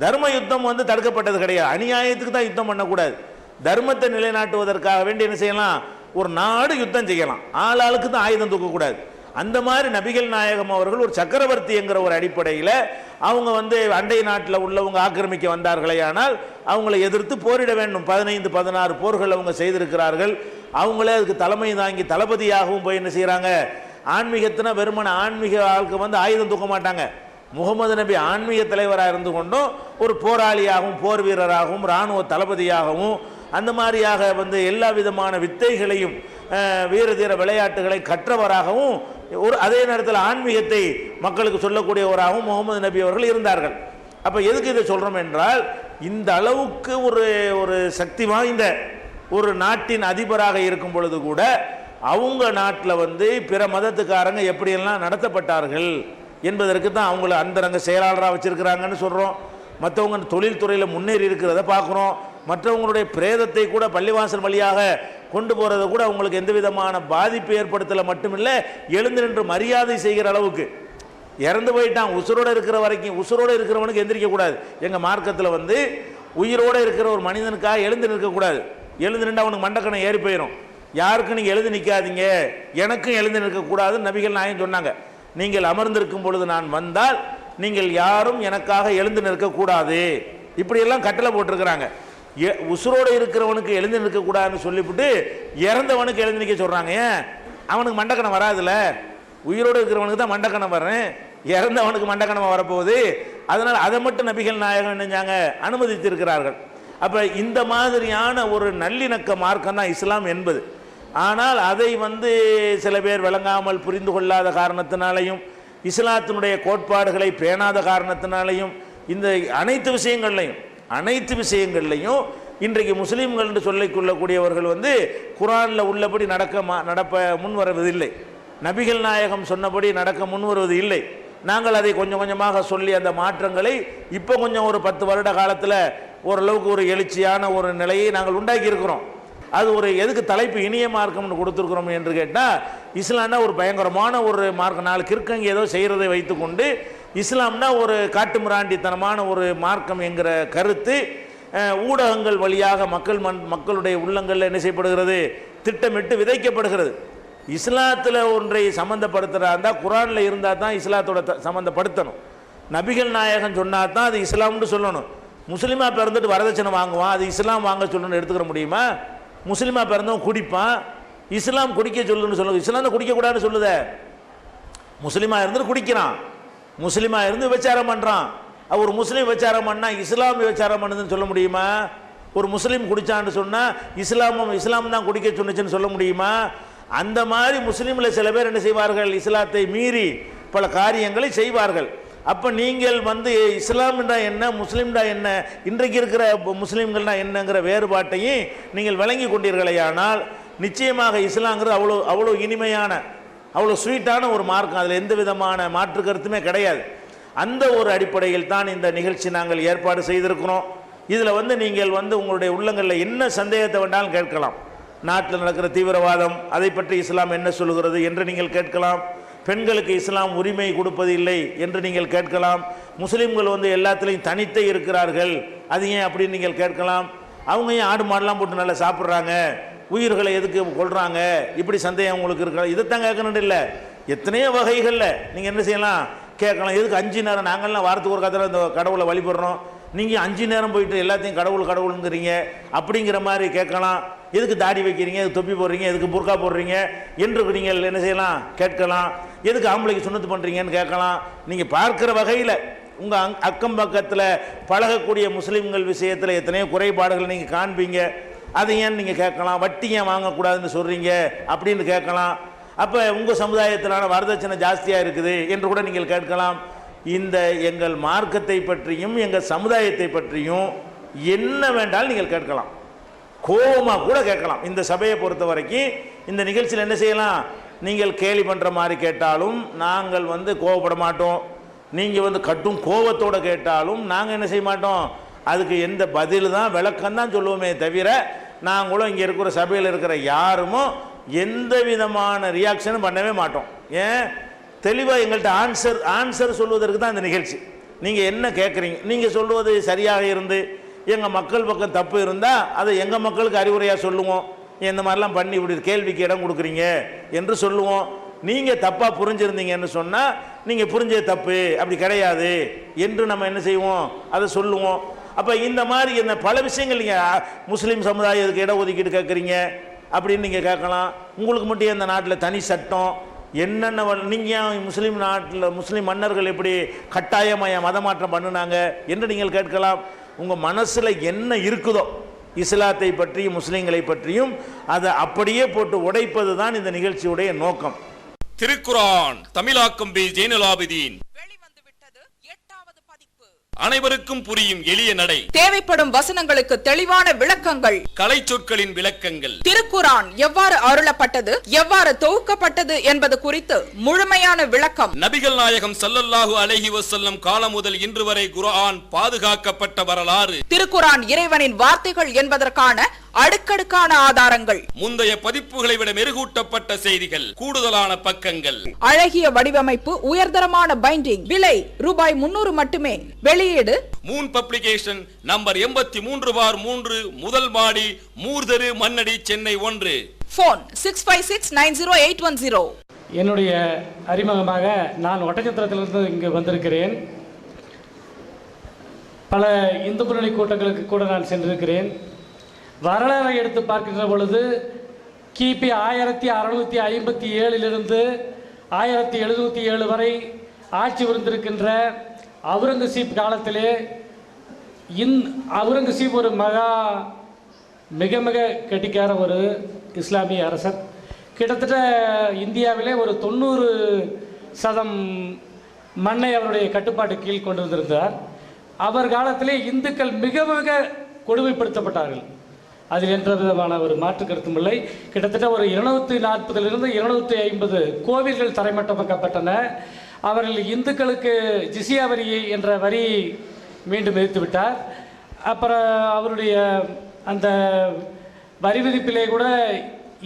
தர்ம யுத்தம் தடுக்கப்பட்டது கிடையாது. அநியாயத்துக்கு தான் யுத்தம் பண்ணக்கூடாது. தர்மத்தை நிலைநாட்டுவதற்காக வேண்டி என்ன செய்யலாம், ஒரு நாடு யுத்தம் செய்யலாம், ஆளாளுக்கு தான் ஆயுதம் தூக்கக்கூடாது. அந்த மாதிரி நபிகள் நாயகம் அவர்கள் ஒரு சக்கரவர்த்தி என்கிற ஒரு அடிப்படையில் அவங்க அண்டை நாட்டில் உள்ளவங்க ஆக்கிரமிக்க வந்தார்களே, ஆனால் அவங்களை எதிர்த்து போரிட வேண்டும். 15-16 போர்கள் அவங்க செய்திருக்கிறார்கள். அவங்களே அதுக்கு தலைமை தாங்கி தளபதியாகவும் போய் என்ன செய்கிறாங்க, ஆன்மீகத்தினா வெறுமன ஆன்மீக ஆளுக்கு ஆயுதம் தூக்க மாட்டாங்க. முகமது நபி ஆன்மீக தலைவராக இருந்து கொண்டும் ஒரு போராளியாகவும் போர் வீரராகவும் இராணுவ தளபதியாகவும் அந்த மாதிரியாக எல்லா விதமான வித்தைகளையும் வீர தீர விளையாட்டுகளை கற்றவராகவும் அதே நேரத்தில் ஆன்மீகத்தை மக்களுக்கு சொல்லக்கூடியவராகவும் முகமது நபி அவர்கள் இருந்தார்கள். அப்போ எதுக்கு இதை சொல்கிறோம் என்றால், இந்த அளவுக்கு ஒரு சக்தி வாய்ந்த ஒரு நாட்டின் அதிபராக இருக்கும் பொழுது கூட அவங்க நாட்டில் பிற மதத்துக்காரங்க எப்படியெல்லாம் நடத்தப்பட்டார்கள் என்பதற்கு தான் அவங்கள அந்தரங்க செயலாளராக வச்சிருக்கிறாங்கன்னு சொல்கிறோம். மற்றவங்க தொழில்துறையில் முன்னேறி இருக்கிறத பார்க்குறோம். மற்றவங்களுடைய பிரேதத்தை கூட பள்ளிவாசல் வழியாக கொண்டு போகிறத கூட அவங்களுக்கு எந்த விதமான பாதிப்பு ஏற்படுத்தலை மட்டுமில்லை, எழுந்து நின்று மரியாதை செய்கிற அளவுக்கு. இறந்து போயிட்டான், உசுரோடு இருக்கிற வரைக்கும், உசுரோடு இருக்கிறவனுக்கு எந்திரிக்கக்கூடாது. எங்கள் மார்க்கத்தில் உயிரோடு இருக்கிற ஒரு மனிதனுக்காக எழுந்து நிற்கக்கூடாது. எழுந்து நின்று அவனுக்கு மண்டக்கணம் ஏறி போயிடும். யாருக்கும் நீங்கள் எழுந்து நிற்காதீங்க, எனக்கும் எழுந்து நிற்கக்கூடாதுன்னு நபிகள் நாயகம் சொன்னாங்க. நீங்கள் அமர்ந்திருக்கும் பொழுது நான் வந்தால் நீங்கள் யாரும் எனக்காக எழுந்து நிற்கக்கூடாது, இப்படியெல்லாம் கட்டளை போட்டிருக்கிறாங்க. உசுரோடு இருக்கிறவனுக்கு எழுந்து நிற்கக்கூடாதுன்னு சொல்லிவிட்டு இறந்தவனுக்கு எழுந்து நிற்க சொல்கிறாங்க. ஏன்? அவனுக்கு மண்டக்கணம் வராதுல்ல. உயிரோடு இருக்கிறவனுக்கு தான் மண்டக்கணம் வர்றேன், இறந்தவனுக்கு மண்டக்கணம் வரப்போகுது. அதனால் அதை மட்டும் நபிகள் நாயகம் நினைஞ்சாங்க, அனுமதித்திருக்கிறார்கள். அப்போ இந்த மாதிரியான ஒரு நல்லிணக்க மார்க்கம் தான் இஸ்லாம் என்பது. ஆனால் அதை சில பேர் விளங்காமல் புரிந்து கொள்ளாத காரணத்தினாலையும், இஸ்லாத்தினுடைய கோட்பாடுகளை பேணாத காரணத்தினாலையும், இந்த அனைத்து விஷயங்கள்லையும் இன்றைக்கு முஸ்லீம்கள் என்று சொல்லிக் கொள்ளக்கூடியவர்கள் வந்து குர்ஆனில் உள்ளபடி நடப்ப முன்வருவதில்லை. நபிகள் நாயகம் சொன்னபடி நடக்க முன்வருவது இல்லை. நாங்கள் அதை கொஞ்சம் கொஞ்சமாக சொல்லி அந்த மாற்றங்களை இப்போ கொஞ்சம் ஒரு 10 வருட காலத்தில் ஓரளவுக்கு ஒரு எழுச்சியான ஒரு நிலையை நாங்கள் உண்டாக்கி இருக்கிறோம். அது ஒரு எதுக்கு தலைப்பு இனிய மார்க்கம்னு கொடுத்துருக்குறோம் என்று கேட்டால், இஸ்லாம்னா ஒரு பயங்கரமான ஒரு மார்க்கம், 4 கிறுக்கங்க ஏதோ செய்கிறதை வைத்துக்கொண்டு இஸ்லாம்னா ஒரு காட்டுமிராண்டித்தனமான ஒரு மார்க்கம் என்கிற கருத்து ஊடகங்கள் வழியாக மக்களுடைய உள்ளங்களில் என்ன செய்யப்படுகிறது, திட்டமிட்டு விதைக்கப்படுகிறது. இஸ்லாத்தில் ஒன்றை சம்மந்தப்படுத்துகிறா இருந்தால் குர்ஆனில் இருந்தால் தான் இஸ்லாத்தோட சம்மந்தப்படுத்தணும். நபிகள் நாயகம் சொன்னால் தான் அது இஸ்லாம்னு சொல்லணும். முஸ்லீமாக பிறந்துட்டு வரதட்சணை வாங்குவான், அது இஸ்லாம் வாங்க சொல்லணும்னு எடுத்துக்கிற முடியுமா? முஸ்லீமாக பிறந்தவன் குடிப்பான், இஸ்லாம் குடிக்க சொல்லுன்னு சொல்லுது. இஸ்லாம் தான் குடிக்கக்கூடாதுன்னு சொல்லுத. முஸ்லீமாக இருந்துட்டு குடிக்கிறான், முஸ்லீமாக இருந்து விபச்சாரம் பண்ணுறான். ஒரு முஸ்லீம் விபச்சாரம் பண்ணால் இஸ்லாம் விபச்சாரம் பண்ணுதுன்னு சொல்ல முடியுமா? ஒரு முஸ்லீம் குடித்தான்னு சொன்னால் இஸ்லாம் தான் குடிக்க சொன்னுச்சுன்னு சொல்ல முடியுமா? அந்த மாதிரி முஸ்லீமில் சில பேர் என்ன செய்வார்கள், இஸ்லாத்தை மீறி பல காரியங்களை செய்வார்கள். அப்போ நீங்கள் வந்து இஸ்லாம்டா என்ன, முஸ்லீம்டா என்ன, இன்றைக்கு இருக்கிற முஸ்லீம்கள்னா என்னங்கிற வேறுபாட்டையும் நீங்கள் விளங்கி கொண்டீர்களேயானால் நிச்சயமாக இஸ்லாங்கிறது அவ்வளோ இனிமையான, அவ்வளோ ஸ்வீட்டான ஒரு மார்க்கம். அதில் எந்த விதமான மாற்று கருத்துமே கிடையாது. அந்த ஒரு அடிப்படையில் தான் இந்த நிகழ்ச்சி நாங்கள் ஏற்பாடு செய்திருக்கிறோம். இதில் வந்து நீங்கள் வந்து உங்களுடைய உள்ளங்களில் என்ன சந்தேகத்தை வேண்டாலும் கேட்கலாம். நாட்டில் நடக்கிற தீவிரவாதம், அதை பற்றி இஸ்லாம் என்ன சொல்லுகிறது என்று நீங்கள் கேட்கலாம். பெண்களுக்கு இஸ்லாம் உரிமை கொடுப்பது இல்லை என்று நீங்கள் கேட்கலாம். முஸ்லீம்கள் வந்து எல்லாத்துலேயும் தனித்தே இருக்கிறார்கள், அது ஏன் அப்படின்னு நீங்கள் கேட்கலாம். அவங்க ஏன் ஆடு மாடெலாம் போட்டு நல்லா சாப்பிட்றாங்க, உயிர்களை எதுக்கு கொள்கிறாங்க, இப்படி சந்தேகம் உங்களுக்கு இருக்கா? இதைத்தான் கேட்கணும் இல்லை, எத்தனையோ வகைகளில் நீங்கள் என்ன செய்யலாம் கேட்கலாம். எதுக்கு 5 நேரம் நாங்கள்லாம் வாரத்துக்கு ஒரு கதை இந்த கடவுளை வழிபடுறோம், நீங்கள் 5 நேரம் போயிட்டு எல்லாத்தையும் கடவுளுங்கிறீங்க அப்படிங்கிற மாதிரி கேட்கலாம். எதுக்கு தாடி வைக்கிறீங்க, எதுக்கு தொப்பி போடுறீங்க, எதுக்கு புர்கா போடுறீங்க என்று நீங்கள் என்ன செய்யலாம் கேட்கலாம். எதுக்கு ஆம்பளைக்கு சுண்ணத்து பண்ணுறீங்கன்னு கேட்கலாம். நீங்கள் பார்க்குற வகையில் உங்கள் அக்கம் பக்கத்தில் பழகக்கூடிய முஸ்லீம்கள் விஷயத்தில் எத்தனையோ குறைபாடுகள் நீங்கள் காண்பீங்க, அதை ஏன் நீங்கள் கேட்கலாம். வட்டி ஏன் வாங்கக்கூடாதுன்னு சொல்கிறீங்க அப்படின்னு கேட்கலாம். அப்போ உங்கள் சமுதாயத்திலான வரதட்சணை ஜாஸ்தியாக இருக்குது என்று கூட நீங்கள் கேட்கலாம். இந்த எங்கள் மார்க்கத்தை பற்றியும் எங்கள் சமுதாயத்தை பற்றியும் என்ன வேண்டாலும் நீங்கள் கேட்கலாம், கோபமாக கூட கேட்கலாம். இந்த சபையை பொறுத்த வரைக்கும் இந்த நிகழ்ச்சியில் என்ன செய்யலாம், நீங்கள் கேலி பண்ணுற மாதிரி கேட்டாலும் நாங்கள் வந்து கோபப்பட மாட்டோம். நீங்கள் வந்து கட்டும் கோபத்தோடு கேட்டாலும் நாங்கள் என்ன செய்ய மாட்டோம், அதுக்கு எந்த பதில் தான் விளக்கம் தான் சொல்லுவோமே தவிர நாங்களும் இங்கே இருக்கிற சபையில் இருக்கிற யாருமோ எந்த விதமான ரியாக்ஷனும் பண்ணவே மாட்டோம். ஏன், தெளிவாக எங்கள்கிட்ட ஆன்சர் சொல்வதற்கு தான் இந்த நிகழ்ச்சி. நீங்கள் என்ன கேட்குறீங்க, நீங்கள் சொல்வது சரியாக இருந்து எங்கள் மக்கள் பக்கம் தப்பு இருந்தால் அதை எங்கள் மக்களுக்கு அறிவுரையாக சொல்லுவோம். இந்த மாதிரிலாம் பண்ணி இப்படி கேள்விக்கு இடம் கொடுக்குறீங்க என்று சொல்லுவோம். நீங்கள் தப்பாக புரிஞ்சிருந்தீங்கன்னு சொன்னால் நீங்கள் புரிஞ்சது தப்பு, அப்படி கிடையாது என்று நம்ம என்ன செய்வோம், அதை சொல்லுவோம். அப்போ இந்த மாதிரி என்ன பல விஷயங்கள் நீங்கள் முஸ்லீம் சமுதாயத்துக்கு இட ஒதுக்கீடு கேட்குறீங்க அப்படின்னு நீங்கள் கேட்கலாம். உங்களுக்கு மட்டும் இந்த நாட்டில் தனி சட்டம் என்னென்ன, நீங்கள் முஸ்லீம் நாட்டில் முஸ்லீம் மன்னர்கள் எப்படி கட்டாயமாக மதமாற்றம் பண்ணினாங்க என்று நீங்கள் கேட்கலாம். உங்கள் மனசில் என்ன இருக்குதோ இஸ்லாத்தை பற்றியும் முஸ்லீம்களை பற்றியும் அதை அப்படியே போட்டு உடைப்பது தான் இந்த நிகழ்ச்சியுடைய நோக்கம். திருக்குர்ஆன் தமிழாக்கம் பி ஜெய்னுலாபிதீன் வெளிவந்துவிட்டது 8வது பதிப்பு. அனைவருக்கும் புரியும் எளிய நடை, தேவைப்படும் வசனங்களுக்கு தெளிவான விளக்கங்கள், கலை சொற்களின் விளக்கங்கள், திருக்குர்ஆன் எவ்வாறு அருளப்பட்டது, எவ்வாறு தொகுக்கப்பட்டது என்பது குறித்து முழுமையான விளக்கம். நபிகள் நாயகம் ஸல்லல்லாஹு அலைஹி வஸல்லம் காலம் முதல் இன்று வரை குர்ஆன் பாதுகாக்கப்பட்ட வரலாறு, திருக்குர்ஆன் இறைவனின் வார்த்தைகள் என்பதற்கான அடுக்கடுக்கான ஆதாரங்கள், முந்தைய பதிப்புகளை விட மெருகூட்டப்பட்ட செய்திகள், கூடுதலான பக்கங்கள், அழகிய வடிவமைப்பு, உயர்தரமான பைண்டிங். விலை ரூபாய் 300 மட்டுமே. வெளியீடு மூன் பப்ளிகேஷன், நம்பர் 83/3, முதல் மாடி, மூர்தரு, மண்ணடி, சென்னை 1. போன் 65690810. என்னுடைய அறிமுகமாக நான் ஒட்டச்சத்திரத்திலிருந்து இங்கு வந்திருக்கிறேன். பல இந்து முன்னணி கூட்டங்களுக்கு கூட நான் சென்றிருக்கிறேன். வரலாறை எடுத்து பார்க்கின்ற பொழுது கிபி 1657 1707 வரை ஆட்சி புரிந்திருக்கின்ற அவுரங்கசீப் காலத்திலே அவுரங்கசீப் ஒரு மிக மிக கெட்டிக்கார ஒரு இஸ்லாமிய அரசர். கிட்டத்தட்ட இந்தியாவிலே ஒரு 90% மண்ணை அவருடைய கட்டுப்பாட்டு கீழ் கொண்டு வந்திருந்தார். அவர் காலத்திலே இந்துக்கள் மிக மிக கொடுமைப்படுத்தப்பட்டார்கள். அதில் எந்த விதமான ஒரு மாற்று கருத்தும் இல்லை. கிட்டத்தட்ட ஒரு 240 250 கோவில்கள் தரைமட்டமாக்கப்பட்டன. அவர்கள் இந்துக்களுக்கு ஜிசியா வரி என்ற வரி மீண்டும் எதிர்த்து விட்டார். அப்புறம் அவருடைய அந்த வரி விதிப்பிலே கூட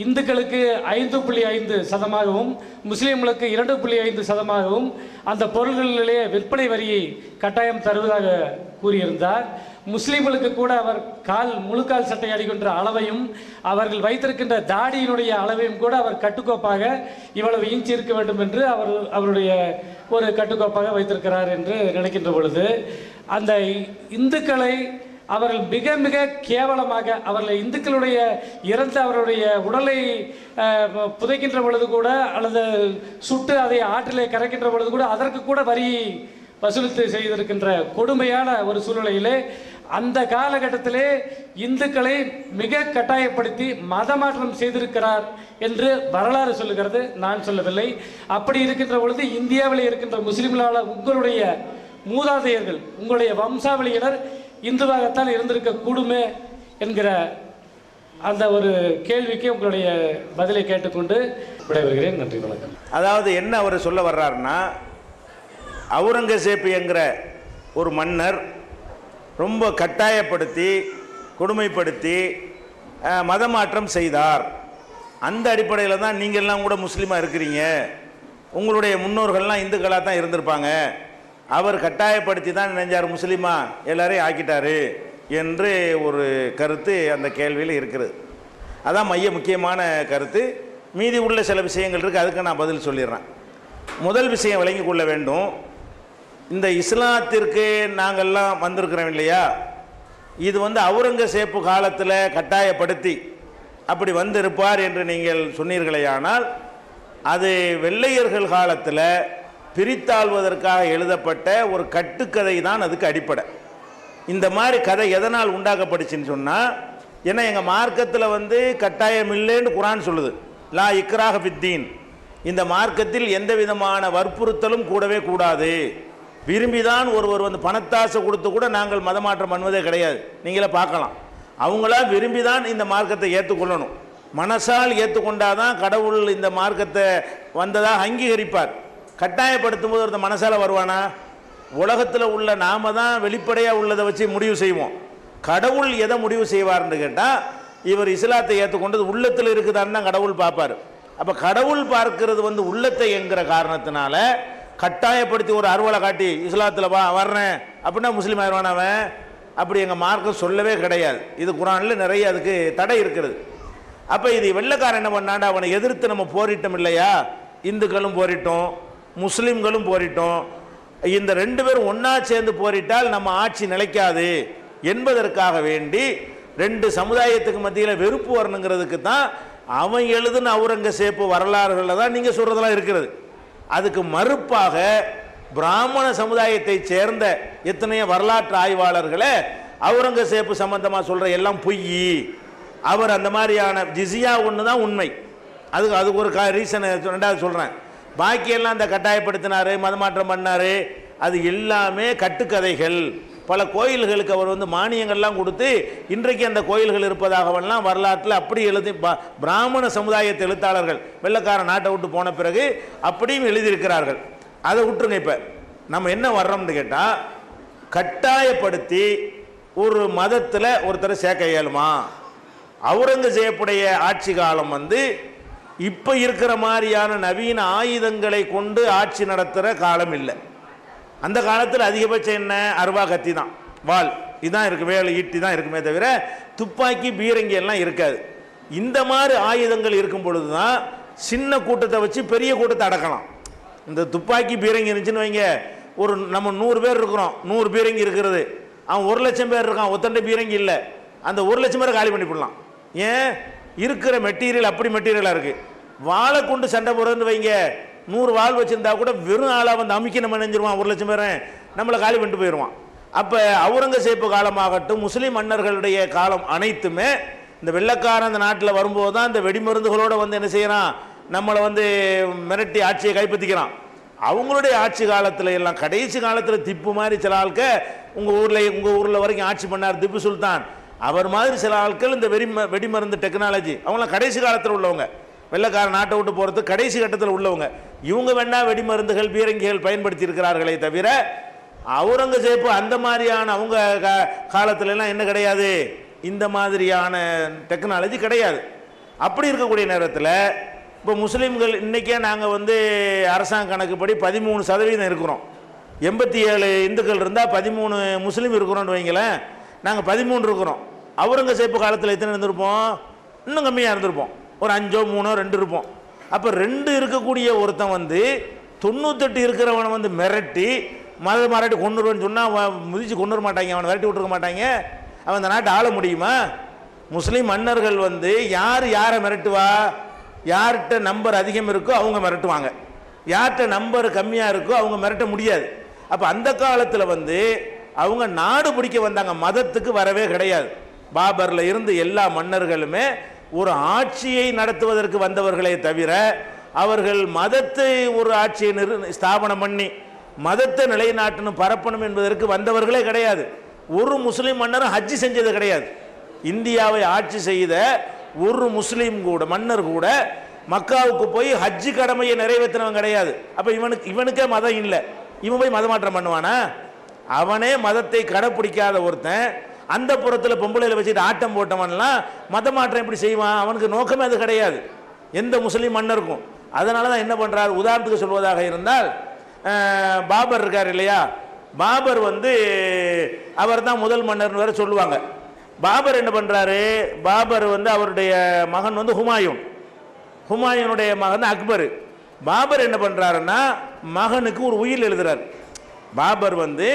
இந்துக்களுக்கு 5.5%, முஸ்லீம்களுக்கு 2.5%, அந்த பொருள்களிலே விற்பனை வரியை கட்டாயம் தருவதாக கூறியிருந்தார். முஸ்லீம்களுக்கு கூட அவர் முழுக்கால் சட்டை அடிக்கின்ற அளவையும் அவர்கள் வைத்திருக்கின்ற தாடியினுடைய அளவையும் கூட அவர் கட்டுக்கோப்பாக இவ்வளவு இன்ச்சு இருக்க வேண்டும் என்று அவருடைய ஒரு கட்டுக்கோப்பாக வைத்திருக்கிறார் என்று நினைக்கின்ற பொழுது, அந்த இந்துக்களை அவர்கள் மிக மிக கேவலமாக அவர்கள் இந்துக்களுடைய இறந்த அவருடைய உடலை புதைக்கின்ற பொழுது கூட அல்லது சுட்டு அதை ஆற்றிலே கரைக்கின்ற பொழுது கூட அதற்கு கூட வரி வசூலித்து செய்திருக்கின்ற கொடுமையான ஒரு சூழ்நிலையிலே அந்த காலகட்டத்திலே இந்துக்களை மிக கட்டாயப்படுத்தி மதமாற்றம் செய்திருக்கிறார் என்று வரலாறு சொல்லுகிறது, நான் சொல்லவில்லை. அப்படி இருக்கின்ற பொழுது இந்தியாவில் இருக்கின்ற முஸ்லிம்களால் உங்களுடைய மூதாதையர்கள் உங்களுடைய வம்சாவளியினர் இந்துவாகத்தான் இருந்திருக்க கூடுமே என்கிற அந்த ஒரு கேள்விக்கு உங்களுடைய பதிலை கேட்டுக்கொண்டு விடைபெறுகிறேன். நன்றி, வணக்கம். அதாவது என்ன அவர் சொல்ல வர்றாருன்னா, அவுரங்கசீப் என்கிற ஒரு மன்னர் ரொம்ப கட்டாயப்படுத்தி கொடுமைப்படுத்தி மதமாற்றம் செய்தார். அந்த அடிப்படையில் தான் நீங்கள்லாம் கூட முஸ்லீமாக இருக்கிறீங்க, உங்களுடைய முன்னோர்கள்லாம் இந்துக்களாக தான் இருந்திருப்பாங்க, அவர் கட்டாயப்படுத்தி தான் நினைஞ்சார் முஸ்லீமா எல்லாரையும் ஆக்கிட்டாரு என்று ஒரு கருத்து அந்த கேள்வியில் இருக்கிறது. அதான் முக்கியமான கருத்து. மீதி உள்ள சில விஷயங்கள் இருக்குது, அதுக்கு நான் பதில் சொல்லிடுறேன். முதல் விஷயம் விளங்கி கொள்ள வேண்டும், இந்த இஸ்லாத்திற்கு நாங்கள்லாம் வந்திருக்கிறோம் இல்லையா, இது அவுரங்கசீப் காலத்தில் கட்டாயப்படுத்தி அப்படி வந்திருப்பார் என்று நீங்கள் சொன்னீர்களேயானால், அது வெள்ளையர்கள் காலத்தில் பிரித்தாள்வதற்காக எழுதப்பட்ட ஒரு கட்டுக்கதை தான் அதுக்கு அடிப்படை. இந்த மாதிரி கதை எதனால் உண்டாக்கப்பட்டுச்சுன்னு சொன்னால், ஏன்னா எங்கள் மார்க்கத்தில் கட்டாயம் இல்லைன்னு குரான் சொல்லுது, லா இக்ராஹ ஃபித்தீன், இந்த மார்க்கத்தில் எந்த விதமான வற்புறுத்தலும் கூடவே கூடாது, விரும்பிதான் ஒருவர் பணத்தாசை கொடுத்து கூட நாங்கள் மதமாற்றம் பண்ணுவதே கிடையாது. நீங்களே பார்க்கலாம், அவங்களா விரும்பிதான் இந்த மார்க்கத்தை ஏற்றுக்கொள்ளணும். மனசால் ஏற்றுக்கொண்டாதான் கடவுள் இந்த மார்க்கத்தை வந்ததாக அங்கீகரிப்பார். கட்டாயப்படுத்தும் போது ஒருத்த மனசால் வருவானா? உலகத்தில் உள்ள நாம தான் வெளிப்படையாக உள்ளதை வச்சு முடிவு செய்வோம். கடவுள் எதை முடிவு செய்வார்னு கேட்டால், இவர் இஸ்லாத்தை ஏற்றுக்கொண்டது உள்ளத்தில் இருக்குதான்னு தான் கடவுள் பார்ப்பார். அப்போ கடவுள் பார்க்கிறது உள்ளத்தை என்கிற காரணத்தினால கட்டாயப்படுத்தி ஒரு அறுவலை காட்டி இஸ்லாத்தில் வர்றேன் அப்படின்னா முஸ்லீம் ஆயிடுவான் அவன். அப்படி எங்கள் மார்க்கம் சொல்லவே கிடையாது. இது குரானில் நிறைய அதுக்கு தடை இருக்கிறது. அப்போ இது வெள்ளைக்காரன் என்ன பண்ணாண்டா, அவனை எதிர்த்து நம்ம போரிட்டோம் இல்லையா, இந்துக்களும் போரிட்டோம் முஸ்லீம்களும் போரிட்டோம், இந்த ரெண்டு பேரும் ஒன்றா சேர்ந்து போரிட்டால் நம்ம ஆட்சி நிலைக்காது என்பதற்காக வேண்டி ரெண்டு சமுதாயத்துக்கு மத்தியில் வெறுப்பு வரணுங்கிறதுக்கு தான் அவன் எழுதுன அவுரங்கசீப் வரலாறுகளில் தான் நீங்கள் சொல்கிறதெல்லாம் இருக்கிறது. அதுக்கு மறுப்பாக பிராமண சமுதாயத்தை சேர்ந்த எத்தனையோ வரலாற்று ஆய்வாளர்களை அவுரங்கசீப் சம்பந்தமாக சொல்கிற எல்லாம் பொய், அவர் அந்த மாதிரியான ஜிசியா ஒன்று தான் உண்மை. அதுக்கு ஒரு ரீசன் ரெண்டாவது சொல்கிறேன். பாக்கியெல்லாம் அந்த கட்டாயப்படுத்தினார், மதமாற்றம் பண்ணார், அது எல்லாமே கட்டுக்கதைகள். பல கோயில்களுக்கு அவர் மானியங்கள்லாம் கொடுத்து இன்றைக்கு அந்த கோயில்கள் இருப்பதாகவெல்லாம் வரலாற்றில் அப்படி எழுதி பிராமண சமுதாயத்தை எழுத்தாளர்கள் வெள்ளைக்காரன் நாட்டை விட்டு போன பிறகு அப்படியும் எழுதியிருக்கிறார்கள். அதை விட்டுருங்க. இப்போ நம்ம என்ன வர்றோம்னு கேட்டால், கட்டாயப்படுத்தி ஒரு மதத்தில் ஒருத்தர் சேர்க்க இயலுமா? அவுரங்கசீப்புடைய ஆட்சி காலம் இப்போ இருக்கிற மாதிரியான நவீன ஆயுதங்களை கொண்டு ஆட்சி நடத்துகிற காலம் இல்லை. அந்த காலத்தில் அதிகபட்சம் என்ன, அருவா கத்தி தான், வாள் இதுதான் இருக்குது, வேலை ஈட்டி தான் இருக்குமே தவிர துப்பாக்கி பீரங்கி எல்லாம் இருக்காது. இந்த மாதிரி ஆயுதங்கள் இருக்கும் பொழுது தான் சின்ன கூட்டத்தை வச்சு பெரிய கூட்டத்தை அடக்கலாம். இந்த துப்பாக்கி பீரங்கி இருந்துச்சுன்னு வைங்க, ஒரு நம்ம 100 பேர் இருக்கிறோம், 100 பீரங்கி இருக்கிறது, அவன் 1,00,000 பேர் இருக்கான், ஒத்தண்டை பீரங்கி இல்லை, அந்த 1,00,000 பேரை காலி பண்ணி போடலாம். ஏன், இருக்கிற மெட்டீரியல் அப்படி மெட்டீரியலாக இருக்குது. வாழை கொண்டு சண்டை போடுறதுன்னு வைங்க, 100 வாள் வச்சுருந்தா கூட வெறும் ஆளாக அமுக்கி நம்ம நினைஞ்சிருவான், 1,00,000 பேரை நம்மளை காலி பண்ணிட்டு போயிடுவான். அப்போ அவுரங்கசீப்பு காலமாகட்டும் முஸ்லீம் மன்னர்களுடைய காலம் அனைத்துமே இந்த வெள்ளைக்காரன் அந்த நாட்டில் வரும்போது தான் இந்த வெடிமருந்துகளோடு என்ன செய்யறான், நம்மளை மிரட்டி ஆட்சியை கைப்பற்றிக்கிறான். அவங்களுடைய ஆட்சி காலத்தில் எல்லாம் கடைசி காலத்தில் திப்பு மாதிரி சில ஆட்க உங்கள் ஊரில் வரைக்கும் ஆட்சி பண்ணார் திப்பு சுல்தான். அவர் மாதிரி சில ஆட்கள் இந்த வெடிமருந்து டெக்னாலஜி அவங்களாம் கடைசி காலத்தில் உள்ளவங்க, வெள்ளைக்கார நாட்டை விட்டு போகிறது கடைசி கட்டத்தில் உள்ளவங்க. இவங்க வேணா வெடிமருந்துகள் பீரங்கிகள் பயன்படுத்தி இருக்கிறார்களே தவிர அவுரங்கசீப் அந்த மாதிரியான அவங்க காலத்துலலாம் என்ன கிடையாது, இந்த மாதிரியான டெக்னாலஜி கிடையாது. அப்படி இருக்கக்கூடிய நேரத்தில் இப்போ முஸ்லீம்கள் இன்றைக்கே நாங்கள் வந்து அரசாங்க கணக்குப்படி 13% இருக்கிறோம். 87 இந்துக்கள் இருந்தால் 13 முஸ்லீம் இருக்கிறோன்னு வைங்களேன். நாங்கள் 13 இருக்கிறோம். அவுரங்கசீப் காலத்தில் எத்தனை இருந்திருப்போம்? இன்னும் கம்மியாக இருந்திருப்போம். ஒரு 5 3 2 இருப்போம். அப்போ 2 இருக்கக்கூடிய ஒருத்தன் வந்து 98 இருக்கிறவனை வந்து மிரட்டி மரட்டி கொண்டுருவேன்னு சொன்னால் முதிச்சு கொண்டு வர மாட்டாங்க, அவனை விரட்டி விட்டுருக்க மாட்டாங்க. அவன் இந்த நாட்டை ஆள முடியுமா? முஸ்லீம் மன்னர்கள் வந்து யாரை மிரட்டுவா? யார்கிட்ட நம்பர் அதிகம் இருக்கோ அவங்க மிரட்டுவாங்க, யார்கிட்ட நம்பர் கம்மியாக இருக்கோ அவங்க மிரட்ட முடியாது. அப்போ அந்த காலத்தில் வந்து அவங்க நாடு பிடிக்க வந்தாங்க, மதத்துக்கு வரவே கிடையாது. பாபர்ல இருந்து எல்லா மன்னர்களுமே ஒரு ஆட்சியை நடத்துவதற்கு வந்தவர்களே தவிர அவர்கள் மதத்தை ஒரு ஆட்சியை ஸ்தாபனம் பண்ணி மதத்தை நிலைநாட்டணும் பரப்பணும் என்பதற்கு வந்தவர்களே கிடையாது. ஒரு முஸ்லீம் மன்னரும் ஹஜ்ஜி செஞ்சது கிடையாது. இந்தியாவை ஆட்சி செய்த ஒரு முஸ்லீம் கூட மன்னர் கூட மக்காவுக்கு போய் ஹஜ்ஜி கடமையை நிறைவேற்றினவன் கிடையாது. அப்போ இவனுக்கே மதம் இல்லை, இவன் போய் மதமாற்றம் பண்ணுவானா? அவனே மதத்தை கடைப்பிடிக்காத ஒருத்தன் அந்த புறத்தில் பொம்பளையில் வச்சுட்டு ஆட்டம் போட்டவன்லாம் மதமாற்றம் எப்படி செய்வான்? அவனுக்கு நோக்கமே அது கிடையாது எந்த முஸ்லீம் மன்னருக்கும். அதனால தான் என்ன பண்ணுறார், உதாரணத்துக்கு சொல்வதாக இருந்தால் பாபர் இருக்கார் இல்லையா, பாபர் வந்து அவர் தான் முதல் மன்னர்னு வேற சொல்லுவாங்க. பாபர் என்ன பண்ணுறாரு, பாபர் வந்து அவருடைய மகன் வந்து ஹுமாயூனுடைய மகன் அக்பர். பாபர் என்ன பண்ணுறாருன்னா மகனுக்கு ஒரு உயில் எழுதுறார். பாபர் வந்து